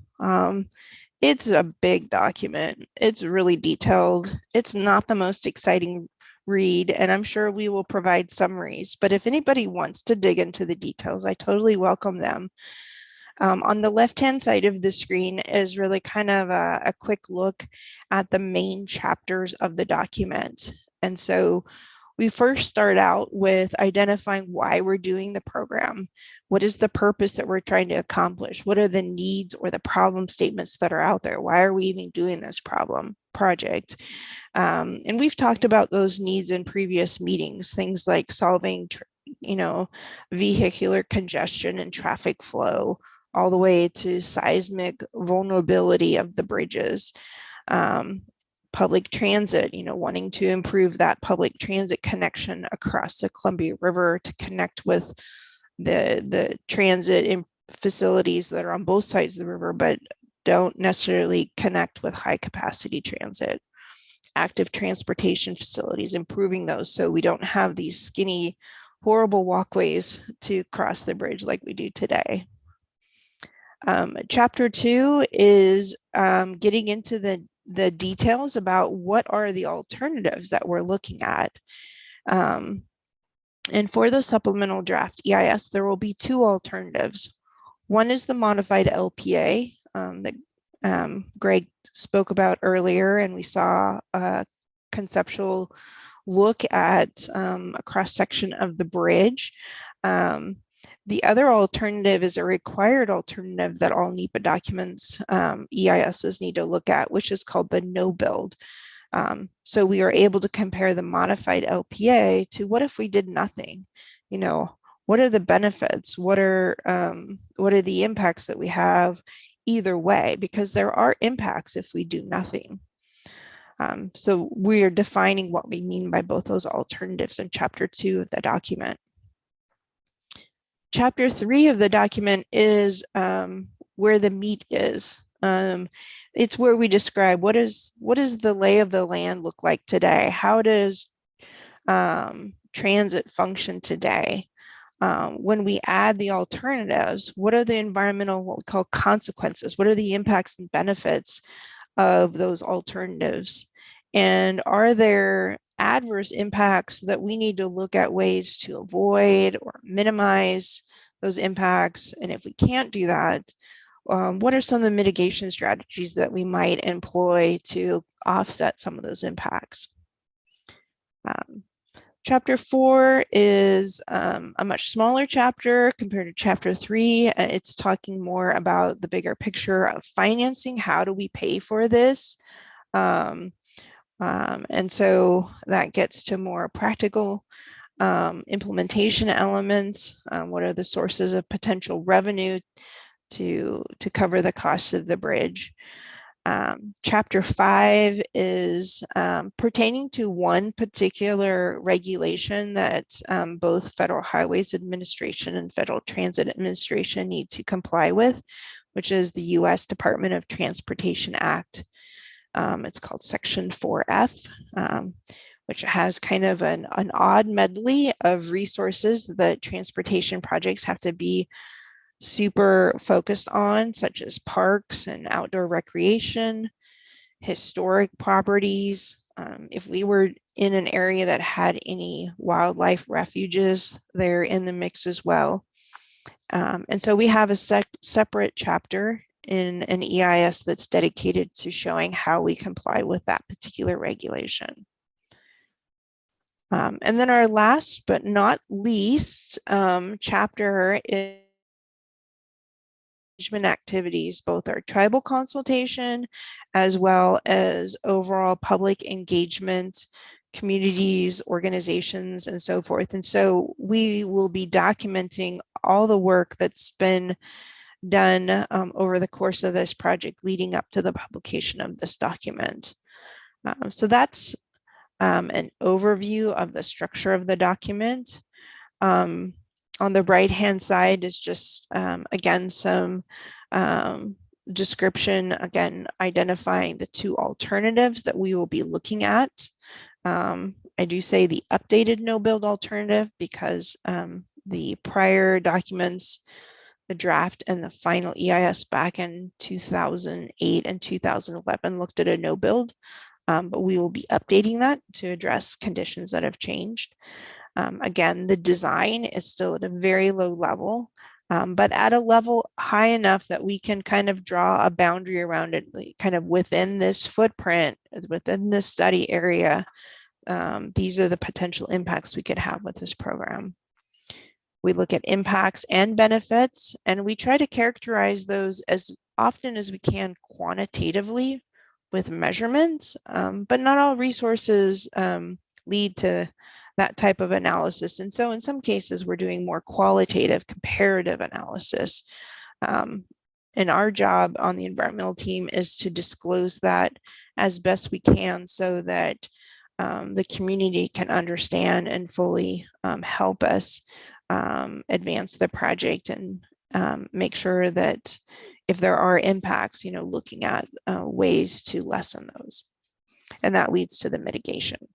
It's a big document. It's really detailed. It's not the most exciting read, and I'm sure we will provide summaries, but if anybody wants to dig into the details, I totally welcome them. On the left-hand side of the screen is really kind of a quick look at the main chapters of the document. And so we first start out with identifying why we're doing the program. What is the purpose that we're trying to accomplish? What are the needs or the problem statements that are out there? Why are we even doing this project? And we've talked about those needs in previous meetings, things like solving, vehicular congestion and traffic flow, all the way to seismic vulnerability of the bridges. Public transit, wanting to improve that public transit connection across the Columbia River to connect with the transit facilities that are on both sides of the river, but don't necessarily connect with high capacity transit. Active transportation facilities, improving those so we don't have these skinny, horrible walkways to cross the bridge like we do today. Chapter 2 is getting into the details about what are the alternatives that we're looking at. And for the supplemental draft EIS, there will be two alternatives. One is the modified LPA that Greg spoke about earlier, and we saw a conceptual look at a cross-section of the bridge. The other alternative is a required alternative that all NEPA documents, EISs need to look at, which is called the no build. So we are able to compare the modified LPA to what if we did nothing? What are the benefits? What are the impacts that we have either way? Because there are impacts if we do nothing. So we are defining what we mean by both those alternatives in Chapter 2 of the document. Chapter 3 of the document is where the meat is. It's where we describe what does the lay of the land look like today? How does transit function today? When we add the alternatives, what are the environmental, what we call consequences? What are the impacts and benefits of those alternatives? And are there adverse impacts that we need to look at ways to avoid or minimize those impacts? And if we can't do that, what are some of the mitigation strategies that we might employ to offset some of those impacts? Chapter 4 is a much smaller chapter compared to Chapter 3. It's talking more about the bigger picture of financing. How do we pay for this? And so that gets to more practical implementation elements. What are the sources of potential revenue to cover the cost of the bridge? Chapter 5 is pertaining to one particular regulation that both Federal Highways Administration and Federal Transit Administration need to comply with, which is the U.S. Department of Transportation Act. It's called Section 4F, which has kind of an odd medley of resources that transportation projects have to be super focused on, such as parks and outdoor recreation, historic properties. If we were in an area that had any wildlife refuges, they're in the mix as well. And so we have a separate chapter in an EIS that's dedicated to showing how we comply with that particular regulation. And then our last but not least chapter is activities, both our tribal consultation as well as overall public engagement, communities, organizations, and so forth. And so we will be documenting all the work that's been done over the course of this project leading up to the publication of this document. So that's an overview of the structure of the document. On the right-hand side is just, again, some description, again, identifying the two alternatives that we will be looking at. I do say the updated no-build alternative because the prior documents, the draft and the final EIS back in 2008 and 2011 looked at a no-build, but we will be updating that to address conditions that have changed. Again, the design is still at a very low level, but at a level high enough that we can kind of draw a boundary around it, kind of within this footprint, within this study area. These are the potential impacts we could have with this program. We look at impacts and benefits, and we try to characterize those as often as we can quantitatively with measurements, but not all resources lead to that type of analysis. And so in some cases, we're doing more qualitative comparative analysis. And our job on the environmental team is to disclose that as best we can so that the community can understand and fully help us advance the project and make sure that if there are impacts, looking at ways to lessen those. And that leads to the mitigation.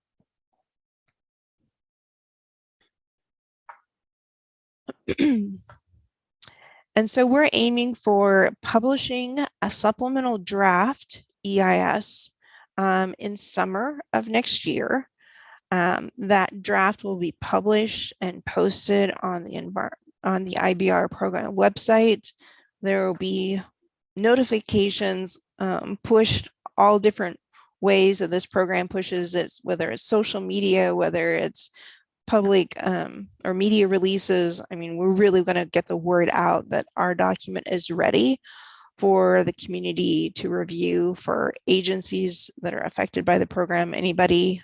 And so we're aiming for publishing a supplemental draft EIS in summer of next year. That draft will be published and posted on the IBR program website. There will be notifications pushed all different ways that this program pushes it, whether it's social media, whether it's public or media releases. I mean, we're really going to get the word out that our document is ready for the community to review, for agencies that are affected by the program. Anybody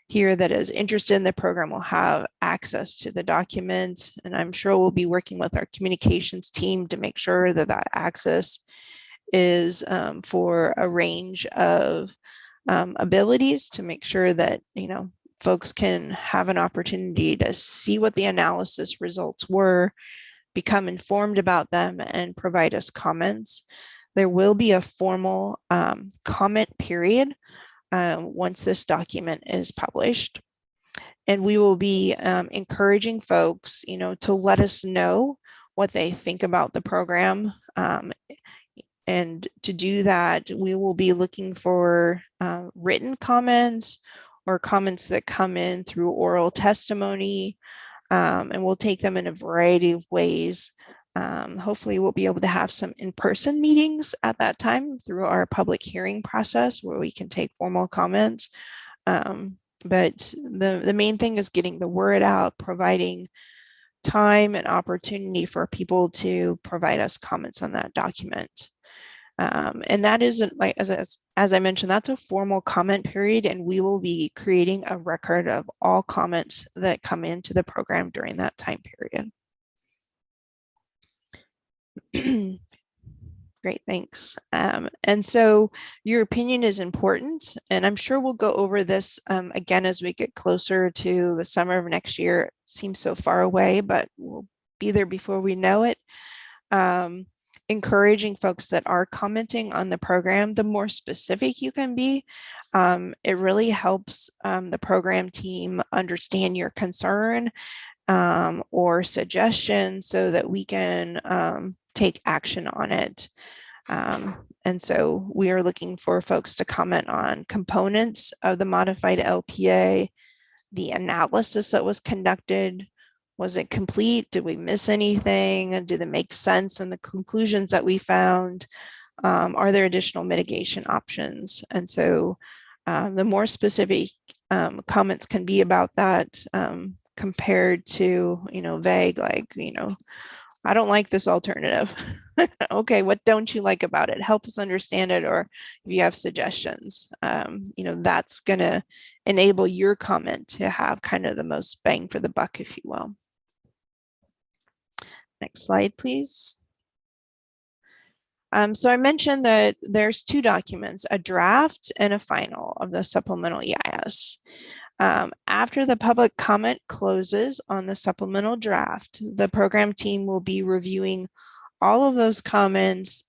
here that is interested in the program will have access to the document, and I'm sure we'll be working with our communications team to make sure that that access is for a range of abilities to make sure that, folks can have an opportunity to see what the analysis results were, become informed about them, and provide us comments. There will be a formal comment period once this document is published. And we will be encouraging folks, to let us know what they think about the program. And to do that, we will be looking for written comments or comments that come in through oral testimony, and we'll take them in a variety of ways. Hopefully we'll be able to have some in-person meetings at that time through our public hearing process where we can take formal comments. but the main thing is getting the word out, providing time and opportunity for people to provide us comments on that document. And that isn't, like, as I mentioned, that's a formal comment period, and we will be creating a record of all comments that come into the program during that time period. Great, thanks. And so your opinion is important, and I'm sure we'll go over this again as we get closer to the summer of next year. It seems so far away, but we'll be there before we know it. Encouraging folks that are commenting on the program, the more specific you can be, it really helps the program team understand your concern or suggestion so that we can take action on it. And so we are looking for folks to comment on components of the modified LPA, the analysis that was conducted. Was it complete? Did we miss anything? And did it make sense? And the conclusions that we found, are there additional mitigation options? And so the more specific comments can be about that compared to, vague, like, I don't like this alternative. Okay, what don't you like about it? Help us understand it, or if you have suggestions, that's going to enable your comment to have kind of the most bang for the buck, if you will. Next slide, please. So I mentioned that there's two documents, a draft and a final of the supplemental EIS. After the public comment closes on the supplemental draft, the program team will be reviewing all of those comments,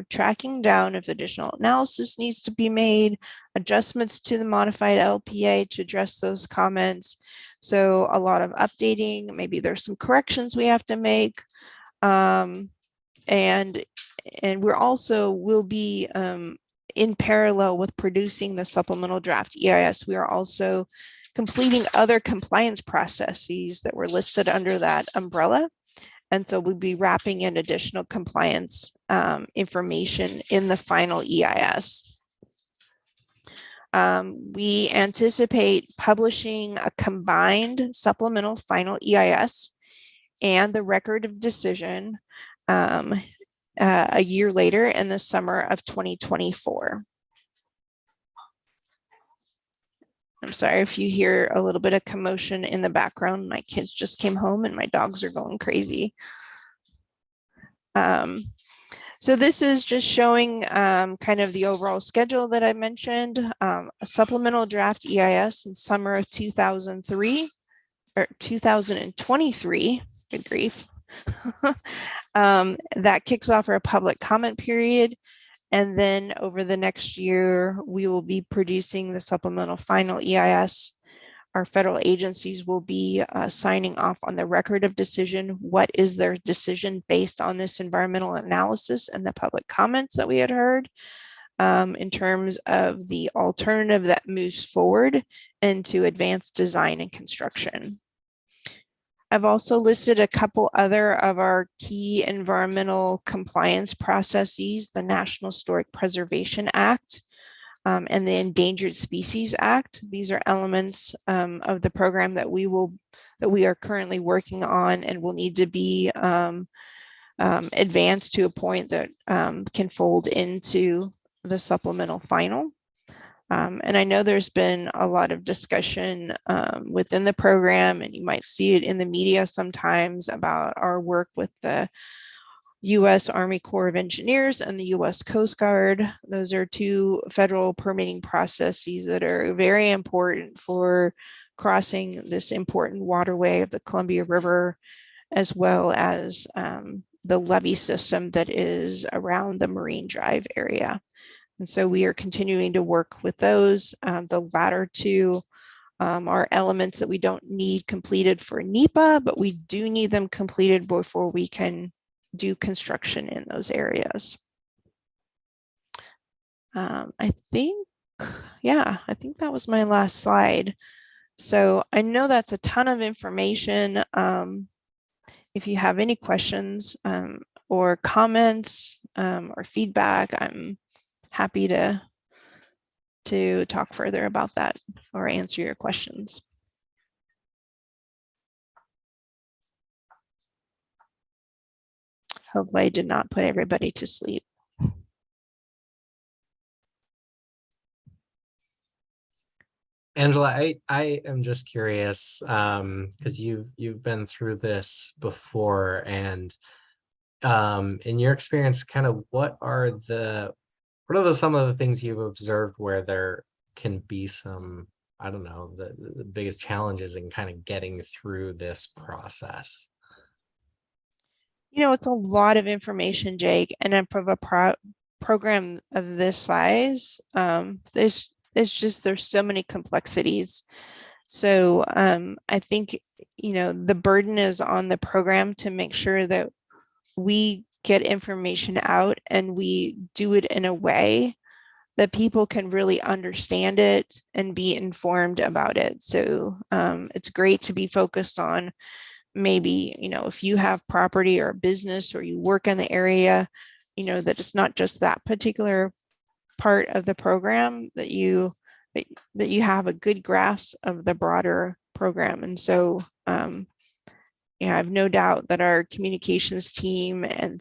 tracking down if additional analysis needs to be made, adjustments to the modified LPA to address those comments. So a lot of updating, maybe there's some corrections we have to make. And we're also will be in parallel with producing the supplemental draft EIS. We are also completing other compliance processes that were listed under that umbrella. And so we'll be wrapping in additional compliance information in the final EIS. We anticipate publishing a combined supplemental final EIS and the record of decision a year later in the summer of 2024. I'm sorry if you hear a little bit of commotion in the background. My kids just came home and my dogs are going crazy. So this is just showing kind of the overall schedule that I mentioned. A supplemental draft EIS in summer of 2023, good grief. That kicks off our public comment period. And then over the next year, we will be producing the supplemental final EIS. Our federal agencies will be signing off on the record of decision. What is their decision based on this environmental analysis and the public comments that we had heard in terms of the alternative that moves forward into advanced design and construction. I've also listed a couple other of our key environmental compliance processes, the National Historic Preservation Act and the Endangered Species Act. These are elements of the program that we are currently working on and will need to be advanced to a point that can fold into the supplemental final. And I know there's been a lot of discussion within the program, and you might see it in the media sometimes about our work with the U.S. Army Corps of Engineers and the U.S. Coast Guard. Those are two federal permitting processes that are very important for crossing this important waterway of the Columbia River, as well as the levee system that is around the Marine Drive area. And so we are continuing to work with those. The latter two are elements that we don't need completed for NEPA, but we do need them completed before we can do construction in those areas. I think that was my last slide. So I know that's a ton of information. If you have any questions or comments or feedback, I'm happy to to talk further about that or answer your questions. Hopefully I did not put everybody to sleep.
Angela, I am just curious, because you've been through this before, and in your experience, kind of what are some of the things you've observed where there can be some, I don't know, the biggest challenges in kind of getting through this process?
You know, it's a lot of information, Jake, and then for a program of this size, there's so many complexities. So I think, you know, the burden is on the program to make sure that we get information out and we do it in a way that people can really understand it and be informed about it. So it's great to be focused on maybe, you know, if you have property or a business or you work in the area, you know, that it's not just that particular part of the program, that you have a good grasp of the broader program. And so yeah, I have no doubt that our communications team and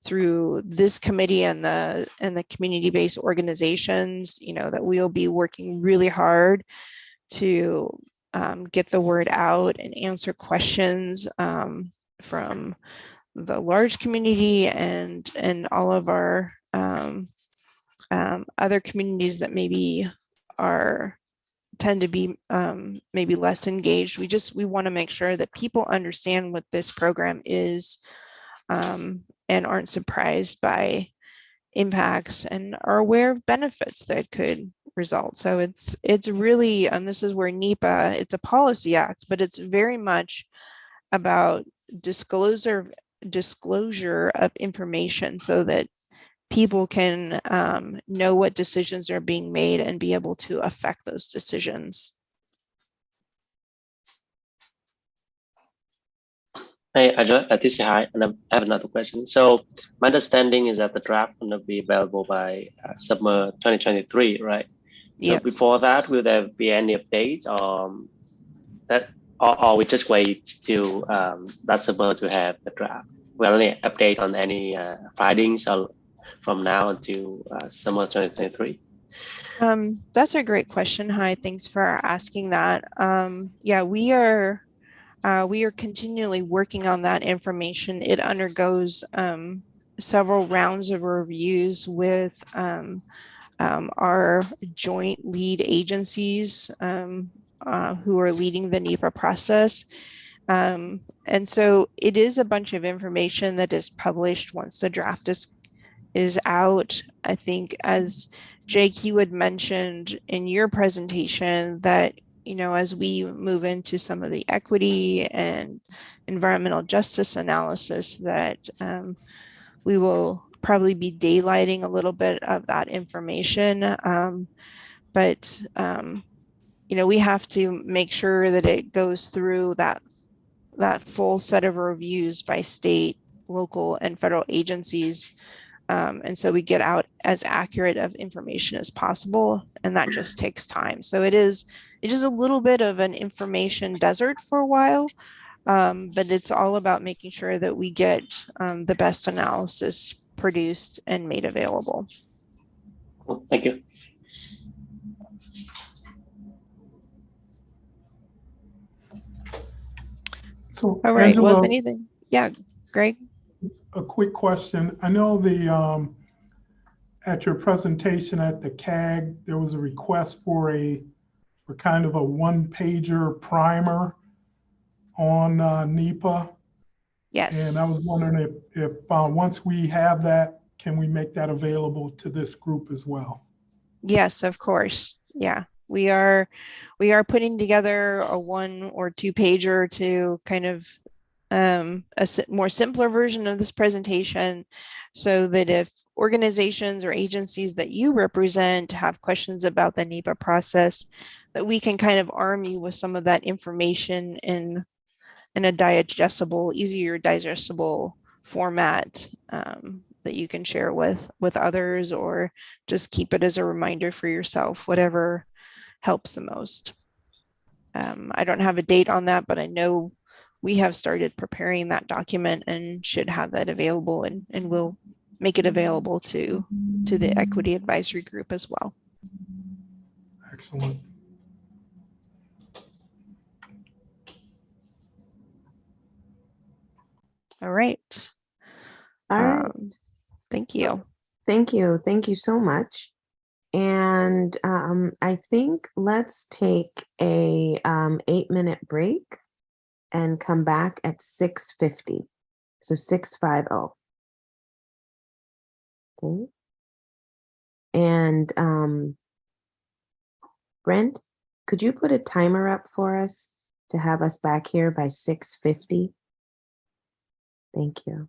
through this committee and the community-based organizations, you know, that we'll be working really hard to get the word out and answer questions from the large community and all of our other communities that maybe tend to be maybe less engaged. We want to make sure that people understand what this program is and aren't surprised by impacts and are aware of benefits that could result. So it's really, and this is where NEPA, it's a policy act, but it's very much about disclosure of information so that people can know what decisions are being made and be able to affect those decisions.
Hey, this is Hi, and I have another question. So my understanding is that the draft will be available by summer 2023, right? So
Yes.
before that, will there be any updates or we just wait till that summer to have the draft? Will any update on any findings from now until summer 2023?
That's a great question. Hi, thanks for asking that. Yeah, we are continually working on that information. It undergoes several rounds of reviews with our joint lead agencies who are leading the NEPA process. And so it is a bunch of information that is published once the draft is out. I think, as Jake, you had mentioned in your presentation, that, you know, as we move into some of the equity and environmental justice analysis, that we will probably be daylighting a little bit of that information. But you know, we have to make sure that it goes through that full set of reviews by state, local, and federal agencies. And so we get out as accurate of information as possible, and that just takes time. So it is a little bit of an information desert for a while, but it's all about making sure that we get the best analysis produced and made available.
Cool. Thank you.
So,
All right.
Angela,
Well, if anything, yeah, Greg.
a quick question. I know at your presentation at the CAG, there was a request for kind of a one-pager primer on NEPA.
Yes.
And I was wondering if once we have that, can we make that available to this group as well?
Yes, of course. Yeah, we are putting together a 1 or 2 pager to kind of a more simpler version of this presentation, so that if organizations or agencies that you represent have questions about the NEPA process, that we can kind of arm you with some of that information in a easier digestible format, that you can share with others, or just keep it as a reminder for yourself, whatever helps the most. I don't have a date on that, but I know we have started preparing that document and should have that available, and we'll make it available to the Equity Advisory Group as well.
Excellent.
All right.
All right.
Thank you.
Thank you. Thank you so much. And I think let's take a 8-minute break and come back at 6:50. So 6:50. Okay. And Brent, could you put a timer up for us to have us back here by 6:50? Thank you.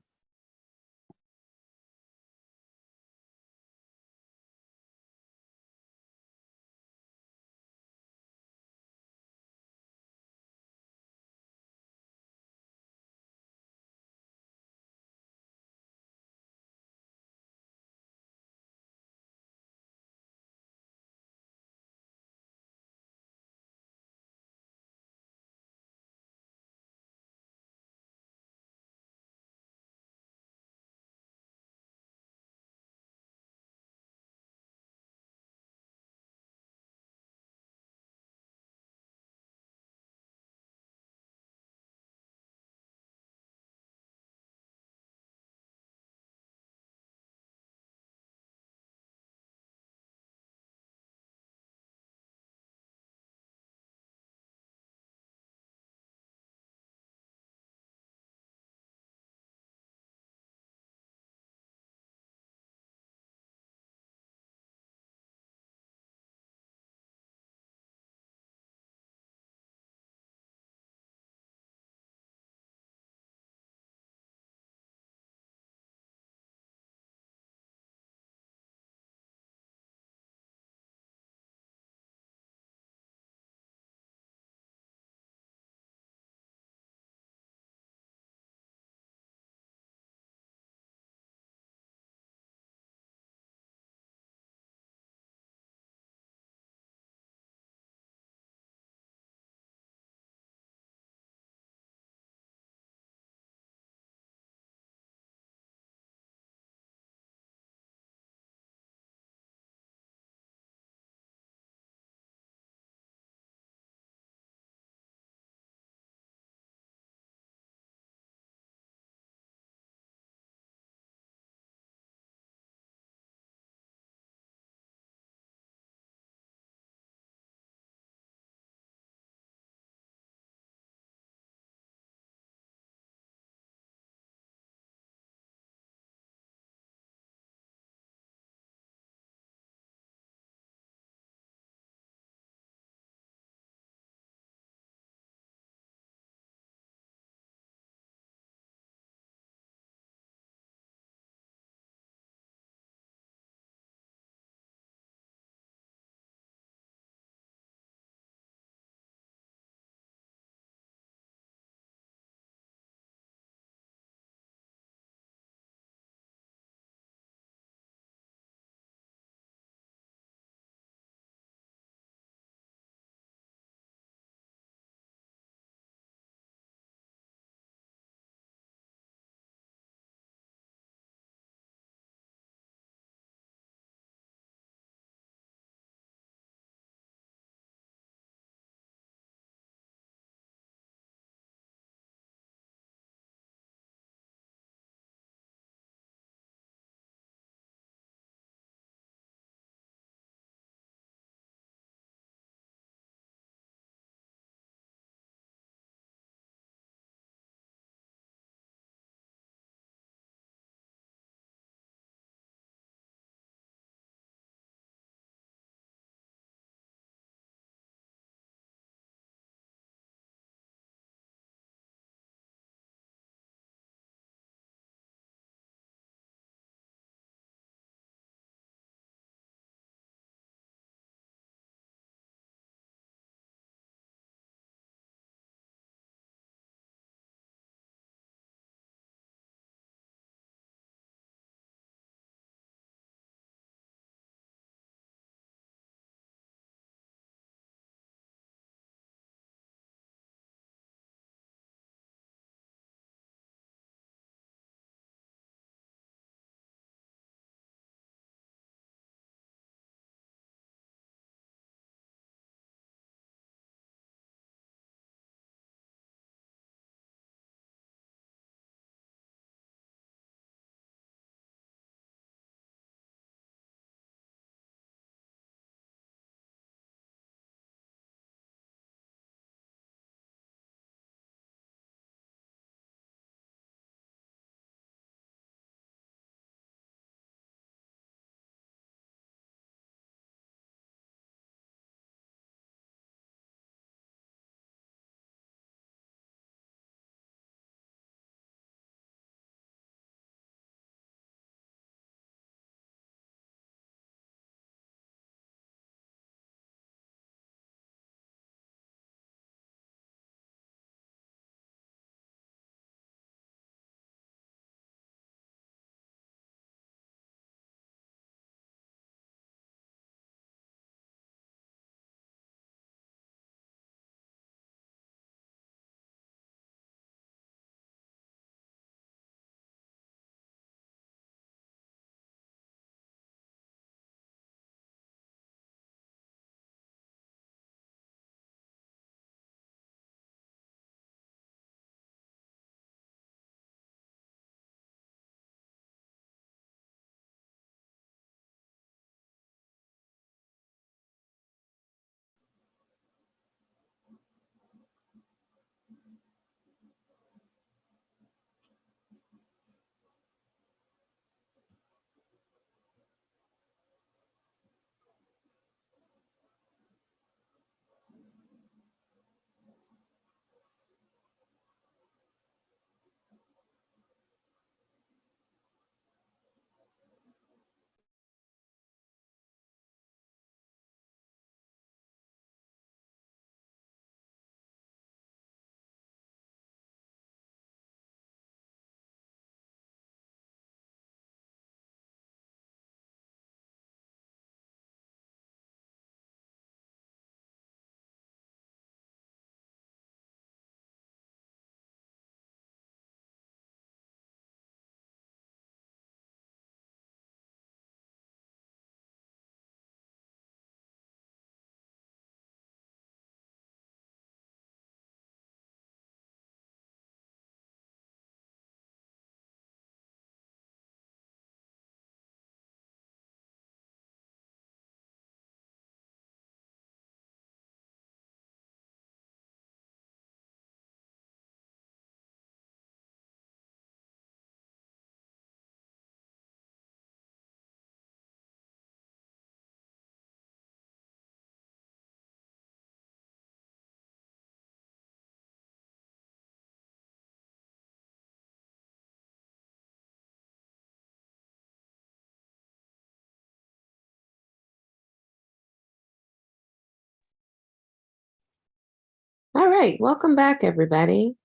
All right, welcome back, everybody.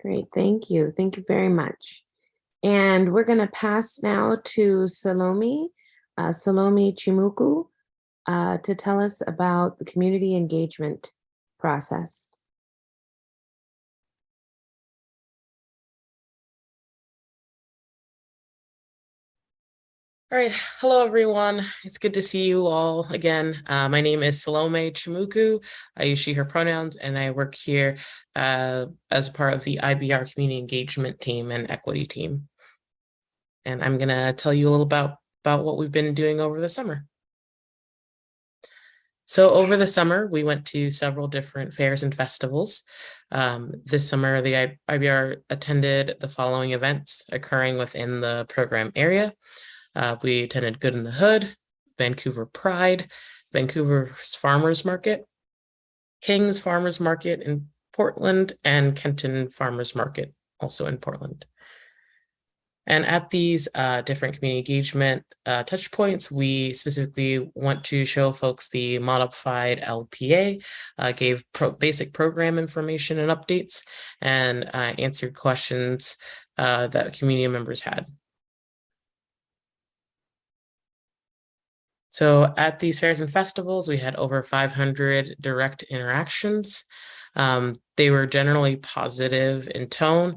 Great, thank you. Thank you very much. And we're going to pass now to Salome Chimuku, to tell us about the community engagement process.
All right, hello everyone. It's good to see you all again. My name is Salome Chimuku. I use she, her pronouns, and I work here as part of the IBR community engagement team and equity team. And I'm gonna tell you a little about what we've been doing over the summer. So over the summer, we went to several different fairs and festivals. This summer, the IBR attended the following events occurring within the program area. We attended Good in the Hood, Vancouver Pride, Vancouver's Farmers Market, King's Farmers Market in Portland, and Kenton Farmers Market, also in Portland. And at these different community engagement touch points, we specifically want to show folks the modified LPA, gave basic program information and updates, and answered questions that community members had. So at these fairs and festivals, we had over 500 direct interactions. They were generally positive in tone.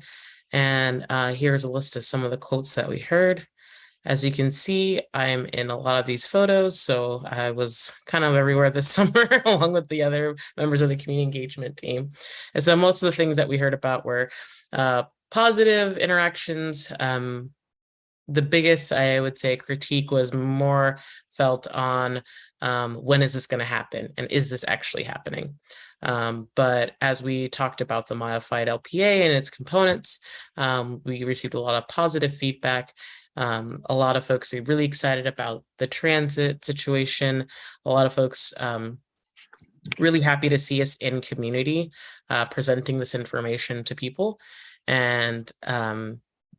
And here's a list of some of the quotes that we heard. As you can see, I'm in a lot of these photos, so I was kind of everywhere this summer, along with the other members of the community engagement team. And so most of the things that we heard about were positive interactions. The biggest, I would say, critique was more felt on when is this going to happen and is this actually happening? But as we talked about the modified LPA and its components, we received a lot of positive feedback. A lot of folks are really excited about the transit situation. A lot of folks really happy to see us in community presenting this information to people. And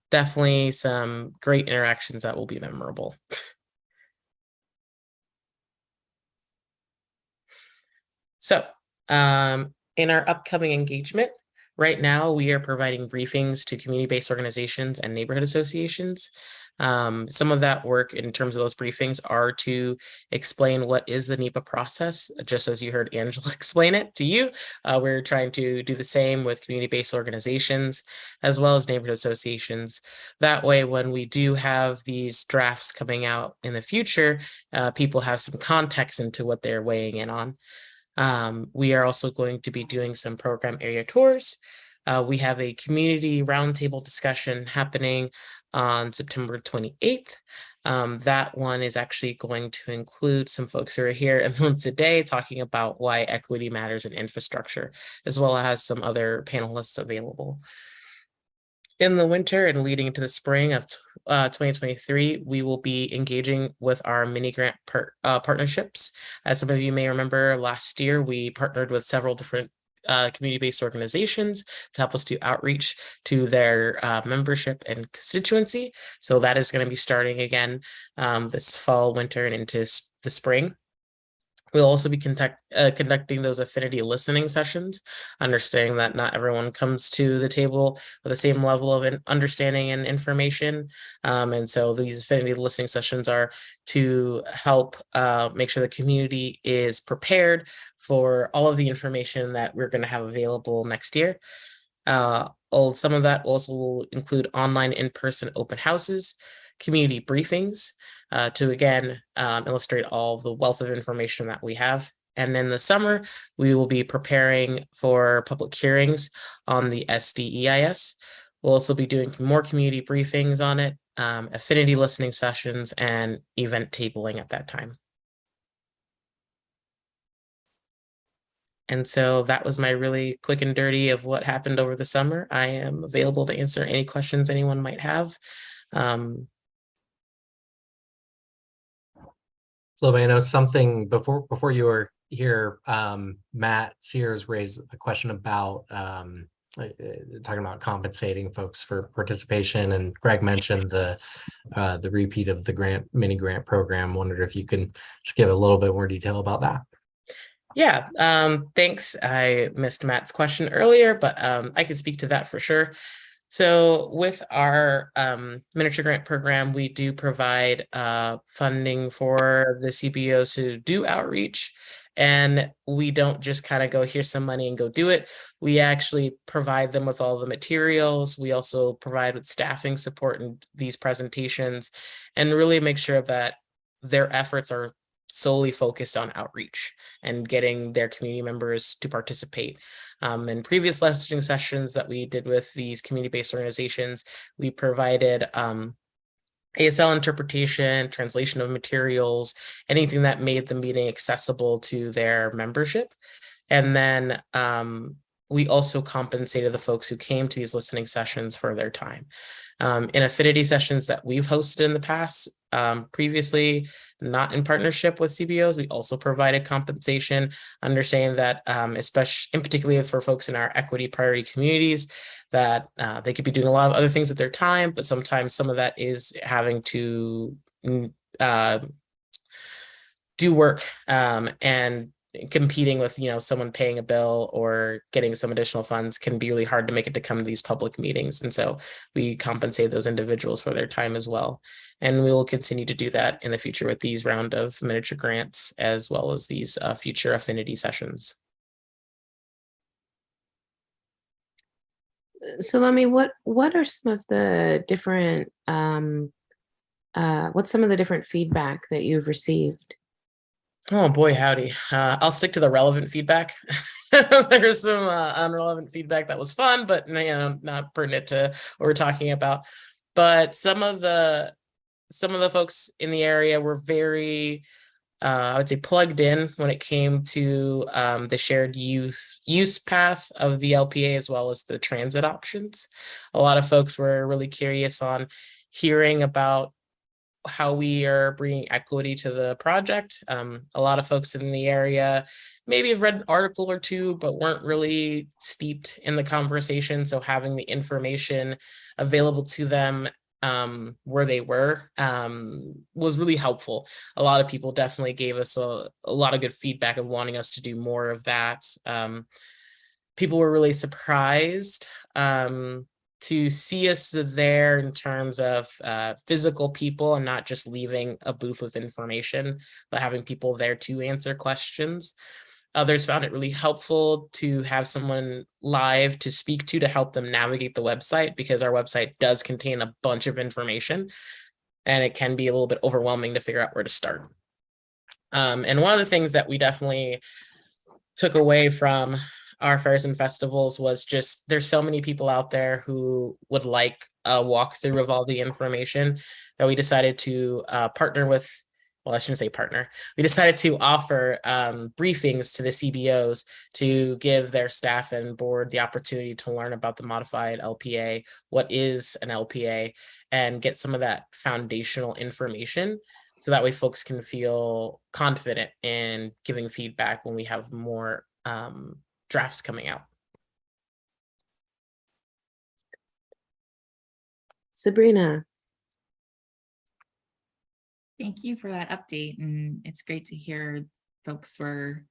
definitely some great interactions that will be memorable. So in our upcoming engagement, right now we are providing briefings to community-based organizations and neighborhood associations. Some of that work in terms of those briefings are to explain what is the NEPA process, just as you heard Angela explain it to you. We're trying to do the same with community-based organizations as well as neighborhood associations. That way, when we do have these drafts coming out in the future, people have some context into what they're weighing in on. We are also going to be doing some program area tours. We have a community roundtable discussion happening on September 28th. That one is actually going to include some folks who are here in the today talking about why equity matters in infrastructure, as well as some other panelists available. In the winter and leading into the spring of 2023, we will be engaging with our mini grant partnerships. As some of you may remember, last year we partnered with several different community-based organizations to help us do outreach to their membership and constituency. So that is going to be starting again this fall, winter, and into the spring. We'll also be conducting those affinity listening sessions, understanding that not everyone comes to the table with the same level of understanding and information. And so these affinity listening sessions are to help make sure the community is prepared for all of the information that we're going to have available next year. Some of that also will include online in-person open houses, community briefings, to again illustrate all the wealth of information that we have. And in the summer, we will be preparing for public hearings on the SDEIS. We'll also be doing more community briefings on it, affinity listening sessions, and event tabling at that time. And so that was my really quick and dirty of what happened over the summer. I am available to answer any questions anyone might have.
So I know something before you were here, Matt Sears raised a question about talking about compensating folks for participation, and Greg mentioned the repeat of the mini grant program. Wondered if you can just give a little bit more detail about that.
Yeah, thanks. I missed Matt's question earlier, but I can speak to that for sure. So with our miniature grant program, we do provide funding for the CBOs who do outreach. And we don't just kind of go, here's some money and go do it. We actually provide them with all the materials. We also provide with staffing support in these presentations and really make sure that their efforts are solely focused on outreach and getting their community members to participate. In previous listening sessions that we did with these community-based organizations, we provided ASL interpretation, translation of materials, anything that made the meeting accessible to their membership. And then we also compensated the folks who came to these listening sessions for their time. In affinity sessions that we've hosted in the past, previously, not in partnership with CBOs, we also provided compensation, understanding that, especially in particular for folks in our equity priority communities, that they could be doing a lot of other things at their time, but sometimes some of that is having to do work and competing with, someone paying a bill or getting some additional funds can be really hard to make it to come to these public meetings. And so we compensate those individuals for their time as well. And we will continue to do that in the future with these round of miniature grants, as well as these future affinity sessions.
So Lemi, what are some of the different, what's some of the different feedback that you've received?
Oh boy, howdy. I'll stick to the relevant feedback. There's some unrelevant feedback that was fun, but not pertinent to what we're talking about. But some of the folks in the area were very, I would say, plugged in when it came to the shared use path of the LPA, as well as the transit options. A lot of folks were really curious on hearing about how we are bringing equity to the project. A lot of folks in the area maybe have read an article or two, but weren't really steeped in the conversation. So having the information available to them where they were was really helpful. A lot of people definitely gave us a lot of good feedback of wanting us to do more of that. People were really surprised to see us there in terms of physical people and not just leaving a booth with information, but having people there to answer questions. Others found it really helpful to have someone live to speak to help them navigate the website, because our website does contain a bunch of information and it can be a little bit overwhelming to figure out where to start. And one of the things that we definitely took away from our fairs and festivals was just, there's so many people out there who would like a walkthrough of all the information that we decided to partner with. Well, I shouldn't say partner. We decided to offer briefings to the CBOs to give their staff and board the opportunity to learn about the modified LPA, what is an LPA, and get some of that foundational information, so that way folks can feel confident in giving feedback when we have more drafts coming out.
Sabrina.
Thank you for that update. And it's great to hear folks the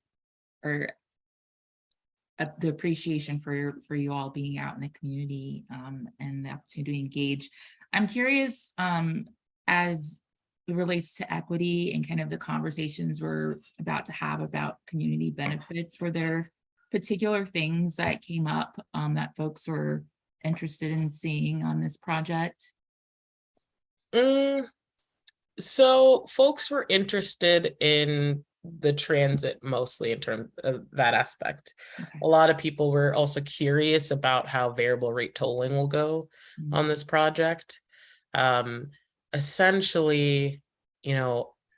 appreciation for you all being out in the community and the opportunity to engage. I'm curious, as it relates to equity and kind of the conversations we're about to have about community benefits, were there particular things that came up that folks were interested in seeing on this project?
So folks were interested in the transit mostly in terms of that aspect. Okay. A lot of people were also curious about how variable rate tolling will go on this project. Essentially,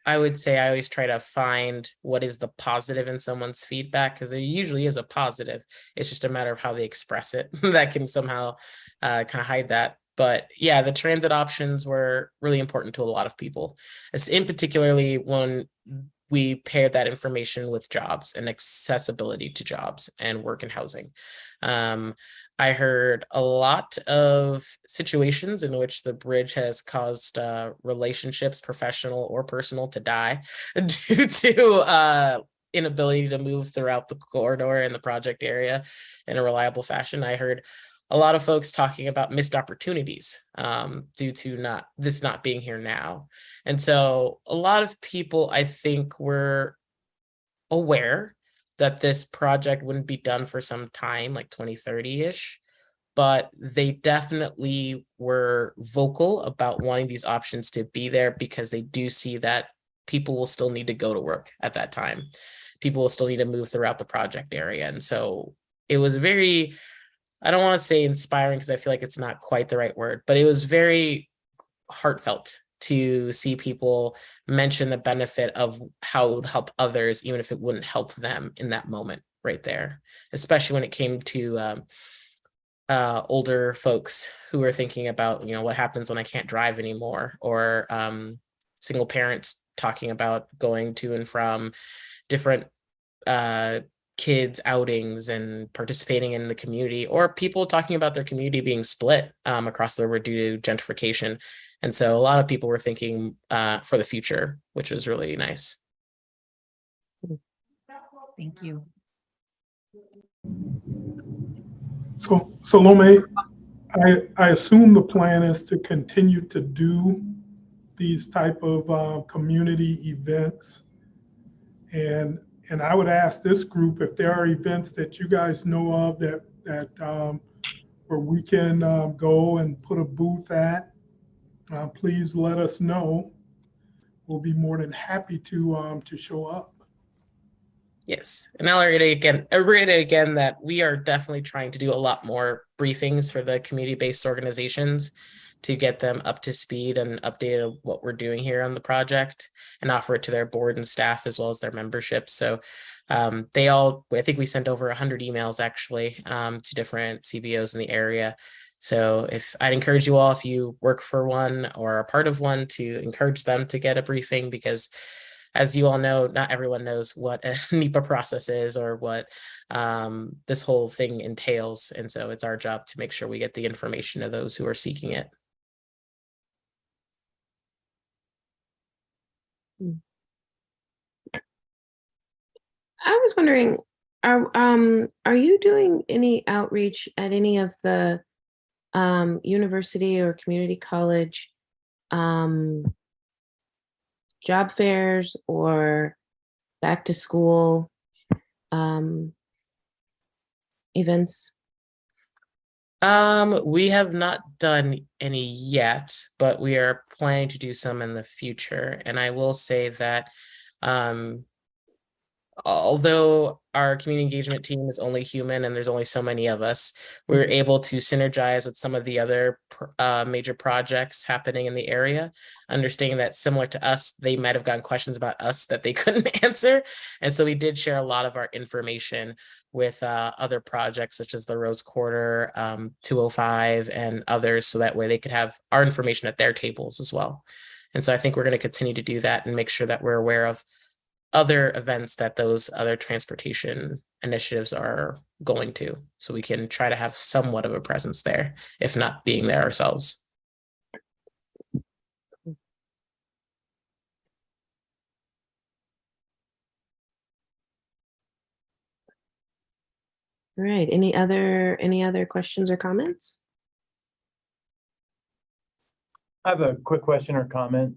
I would say I always try to find what is the positive in someone's feedback, because there usually is a positive. It's just a matter of how they express it that can somehow kind of hide that. But yeah, the transit options were really important to a lot of people, as in particularly when we paired that information with jobs and accessibility to jobs and work and housing. I heard a lot of situations in which the bridge has caused relationships, professional or personal, to die due to inability to move throughout the corridor and the project area in a reliable fashion. I heard a lot of folks talking about missed opportunities due to this not being here now. And so a lot of people, I think, were aware that this project wouldn't be done for some time, like 2030-ish, but they definitely were vocal about wanting these options to be there because they do see that people will still need to go to work at that time. People will still need to move throughout the project area. And so it was very, I don't want to say inspiring because I feel like it's not quite the right word, but it was very heartfelt to see people mention the benefit of how it would help others, even if it wouldn't help them in that moment right there, especially when it came to older folks who are thinking about, what happens when I can't drive anymore, or single parents talking about going to and from different kids outings and participating in the community, or people talking about their community being split across the river due to gentrification. And so a lot of people were thinking for the future, which was really nice.
Thank you.
So Salome, I assume the plan is to continue to do these type of community events. And I would ask this group if there are events that you guys know of that where we can go and put a booth at. Please let us know. We'll be more than happy to show up.
Yes, and I'll reiterate again that we are definitely trying to do a lot more briefings for the community-based organizations to get them up to speed and updated what we're doing here on the project, and offer it to their board and staff as well as their membership. So I think we sent over 100 emails actually to different CBOs in the area. So I'd encourage you all, if you work for one or are part of one, to encourage them to get a briefing, because as you all know, not everyone knows what a NEPA process is or what this whole thing entails. And so it's our job to make sure we get the information to those who are seeking it.
I was wondering, are you doing any outreach at any of the university or community college job fairs or back to school events?
We have not done any yet, but we are planning to do some in the future. And I will say that although our community engagement team is only human and there's only so many of us, we were able to synergize with some of the other major projects happening in the area, understanding that similar to us, they might have gotten questions about us that they couldn't answer. And so we did share a lot of our information with other projects such as the Rose Quarter, 205 and others, so that way they could have our information at their tables as well. And so I think we're going to continue to do that and make sure that we're aware of other events that those other transportation initiatives are going to, so we can try to have somewhat of a presence there, if not being there ourselves.
All right, any other questions or comments?
I have a quick question or comment.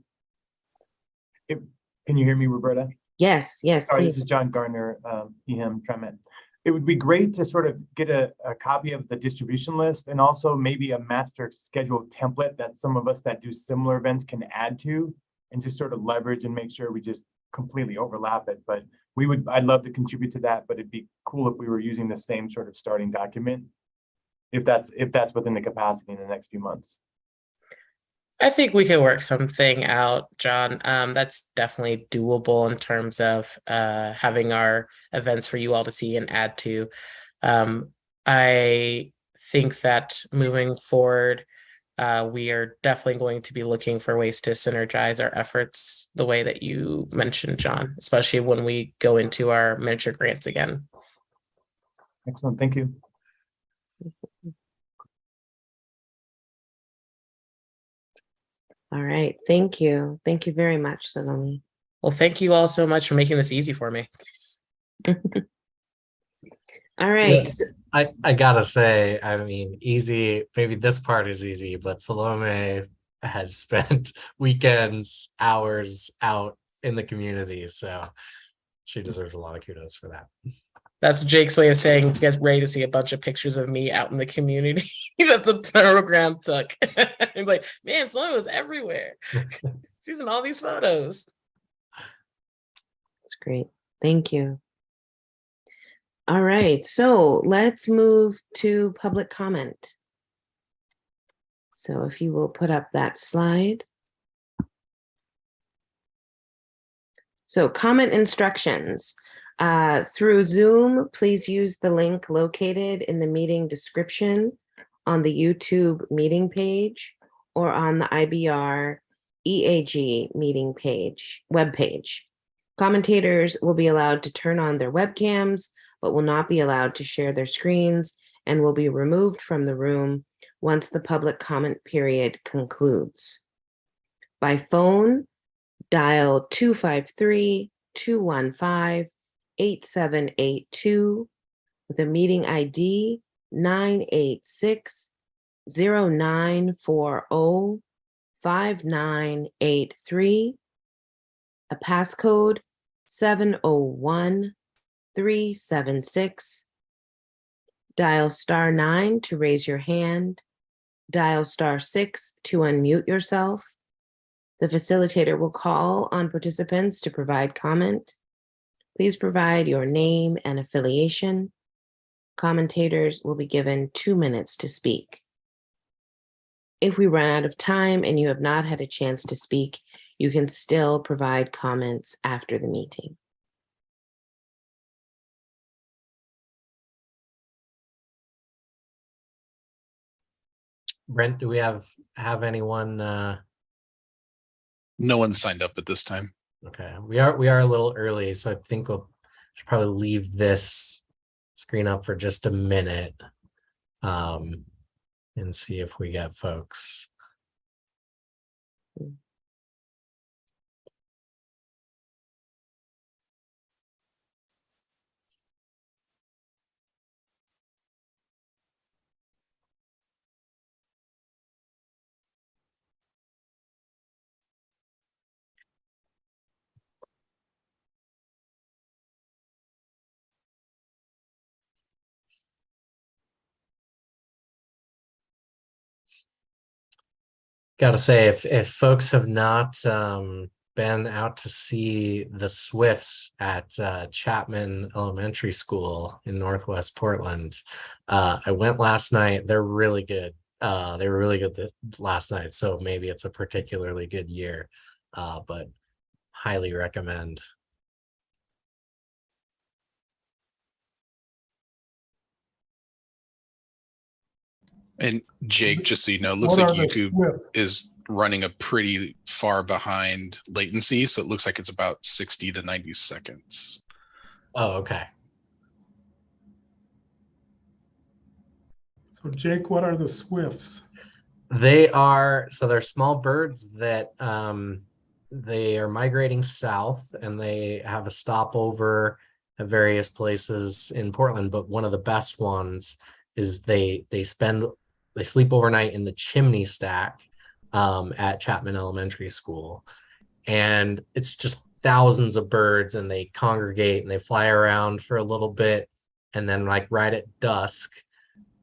Can you hear me, Roberta?
Yes,
Sorry,
please.
this is John Gardner, EM TriMet. It would be great to sort of get a copy of the distribution list, and also maybe a master schedule template that some of us that do similar events can add to, and just sort of leverage and make sure we just completely overlap it. But I'd love to contribute to that, but it'd be cool if we were using the same sort of starting document, if that's within the capacity in the next few months.
I think we could work something out, John. That's definitely doable in terms of having our events for you all to see and add to. I think that moving forward, we are definitely going to be looking for ways to synergize our efforts the way that you mentioned, John, especially when we go into our miniature grants again.
Excellent, thank you.
All right, thank you. Thank you very much, Salome.
Well, thank you all so much for making this easy for me.
All right.
I gotta say, I mean, easy, maybe this part is easy, but Salome has spent weekends, hours out in the community, so she deserves a lot of kudos for that.
That's Jake's way of saying you guys ready to see a bunch of pictures of me out in the community that the program took. I'm like, man, Salome was everywhere. She's in all these photos.
That's great. Thank you. All right, so let's move to public comment. So if you will put up that slide. So comment instructions. Through Zoom, please use the link located in the meeting description on the YouTube meeting page or on the IBR EAG meeting page, webpage. Commentators will be allowed to turn on their webcams, but will not be allowed to share their screens and will be removed from the room once the public comment period concludes. By phone, dial 253-215-8782 with a meeting ID 986-0940-5983, a passcode 701376. Dial *9 to raise your hand. Dial *6 to unmute yourself. The facilitator will call on participants to provide comment. Please provide your name and affiliation. Commentators will be given 2 minutes to speak. If we run out of time and you have not had a chance to speak, you can still provide comments after the meeting.
Brent, do we have anyone?
No one signed up at this time.
Okay, we are a little early, so I think we'll should probably leave this screen up for just a minute, and see if we get folks. Gotta say, if folks have not been out to see the Swifts at Chapman Elementary School in Northwest Portland, I went last night. They're really good. They were really good last night, so maybe it's a particularly good year, but highly recommend.
And Jake, just so you know, it looks like YouTube is running a pretty far behind latency. So it looks like it's about 60 to 90 seconds.
Oh, okay.
So Jake, what are the Swifts?
They're small birds that they are migrating south, and they have a stopover at various places in Portland. But one of the best ones is they sleep overnight in the chimney stack at Chapman Elementary School. And it's just thousands of birds, and they congregate and they fly around for a little bit. And then like right at dusk,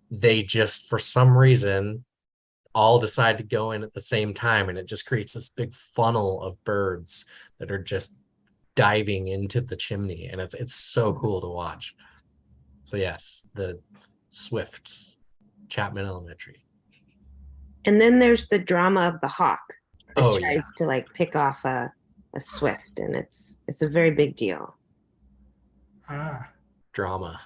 they just, for some reason, all decide to go in at the same time. And it just creates this big funnel of birds that are just diving into the chimney. And it's so cool to watch. So yes, the Swifts, Chapman Elementary.
And then there's the drama of the hawk that
Oh,
tries to like pick off a swift, and it's a very big deal.
Drama.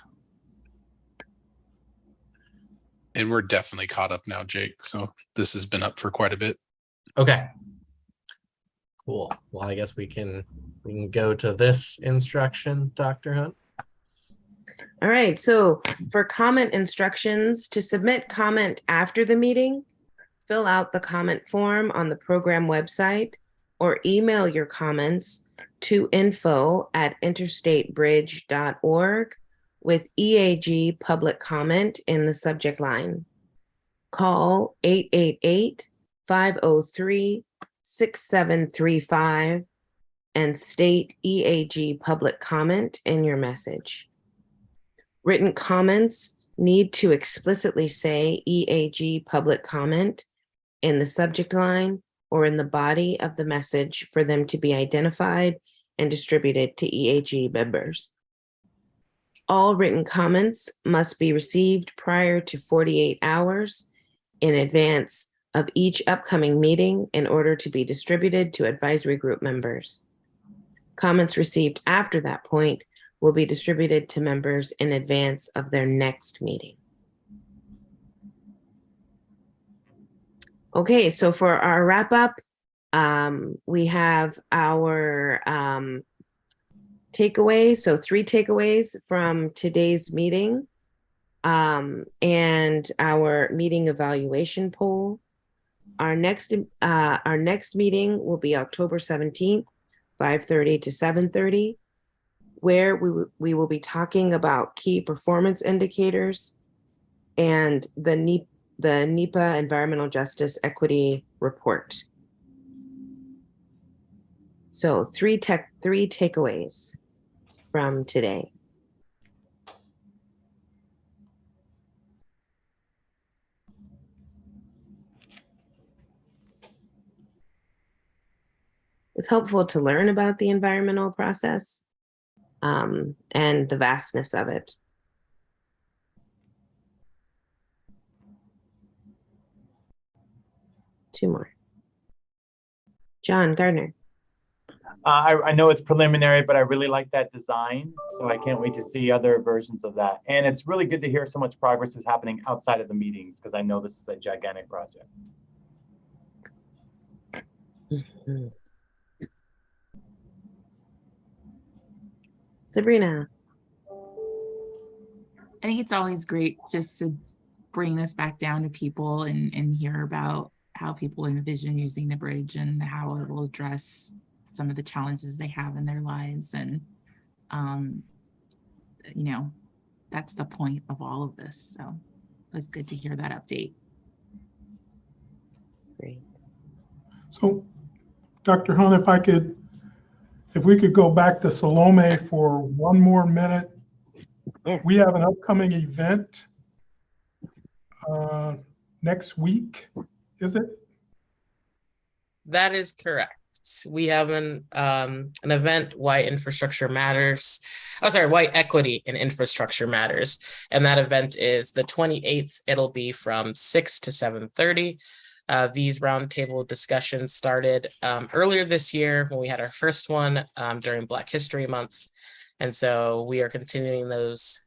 And we're definitely caught up now, Jake. So this has been up for quite a bit.
Okay. Cool. Well, I guess we can go to this instruction, Dr. Hunt.
All right, so for comment instructions, to submit comment after the meeting, fill out the comment form on the program website or email your comments to info@interstatebridge.org with EAG Public Comment in the subject line. Call 888-503-6735 and state EAG Public Comment in your message. Written comments need to explicitly say EAG Public Comment in the subject line or in the body of the message for them to be identified and distributed to EAG members. All written comments must be received prior to 48 hours in advance of each upcoming meeting in order to be distributed to advisory group members. Comments received after that point will be distributed to members in advance of their next meeting. Okay, so for our wrap up, we have our takeaways. So 3 takeaways from today's meeting and our meeting evaluation poll. Our next meeting will be October 17th, 5:30 to 7:30, where we will be talking about key performance indicators and the NEPA Environmental Justice Equity Report. So 3 takeaways from today. It's helpful to learn about the environmental process and the vastness of it. Two more. John Gardner.
I know it's preliminary, but I really like that design. So I can't wait to see other versions of that. And it's really good to hear so much progress is happening outside of the meetings, because I know this is a gigantic project.
Mm-hmm. Sabrina.
I think it's always great just to bring this back down to people and hear about how people envision using the bridge and how it will address some of the challenges they have in their lives. And, you know, that's the point of all of this. So it was good to hear that update.
Great.
So, Dr. Hunt, if we could go back to Salome for one more minute.
Yes.
We have an upcoming event next week, is it?
That is correct. We have an event, Why Infrastructure Matters. Oh, sorry, Why Equity in Infrastructure Matters. And that event is the 28th. It'll be from 6 to 7:30. These roundtable discussions started earlier this year when we had our first one during Black History Month. And so we are continuing those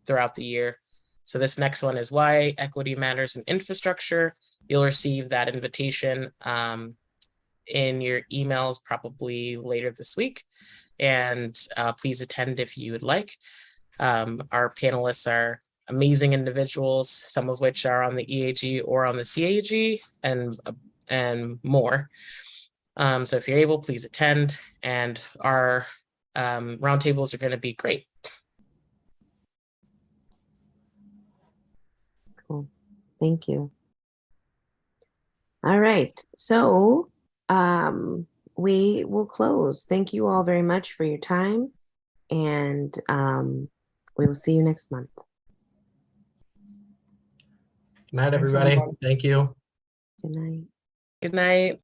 throughout the year. So this next one is Why Equity Matters in Infrastructure. You'll receive that invitation in your emails probably later this week. And please attend if you would like. Our panelists are amazing individuals, some of which are on the EAG or on the CAG and more. So if you're able, please attend. And our roundtables are going to be great.
Cool. Thank you. All right. So we will close. Thank you all very much for your time. And we will see you next month.
Good night, everybody. Thank you.
Good night.
Good night.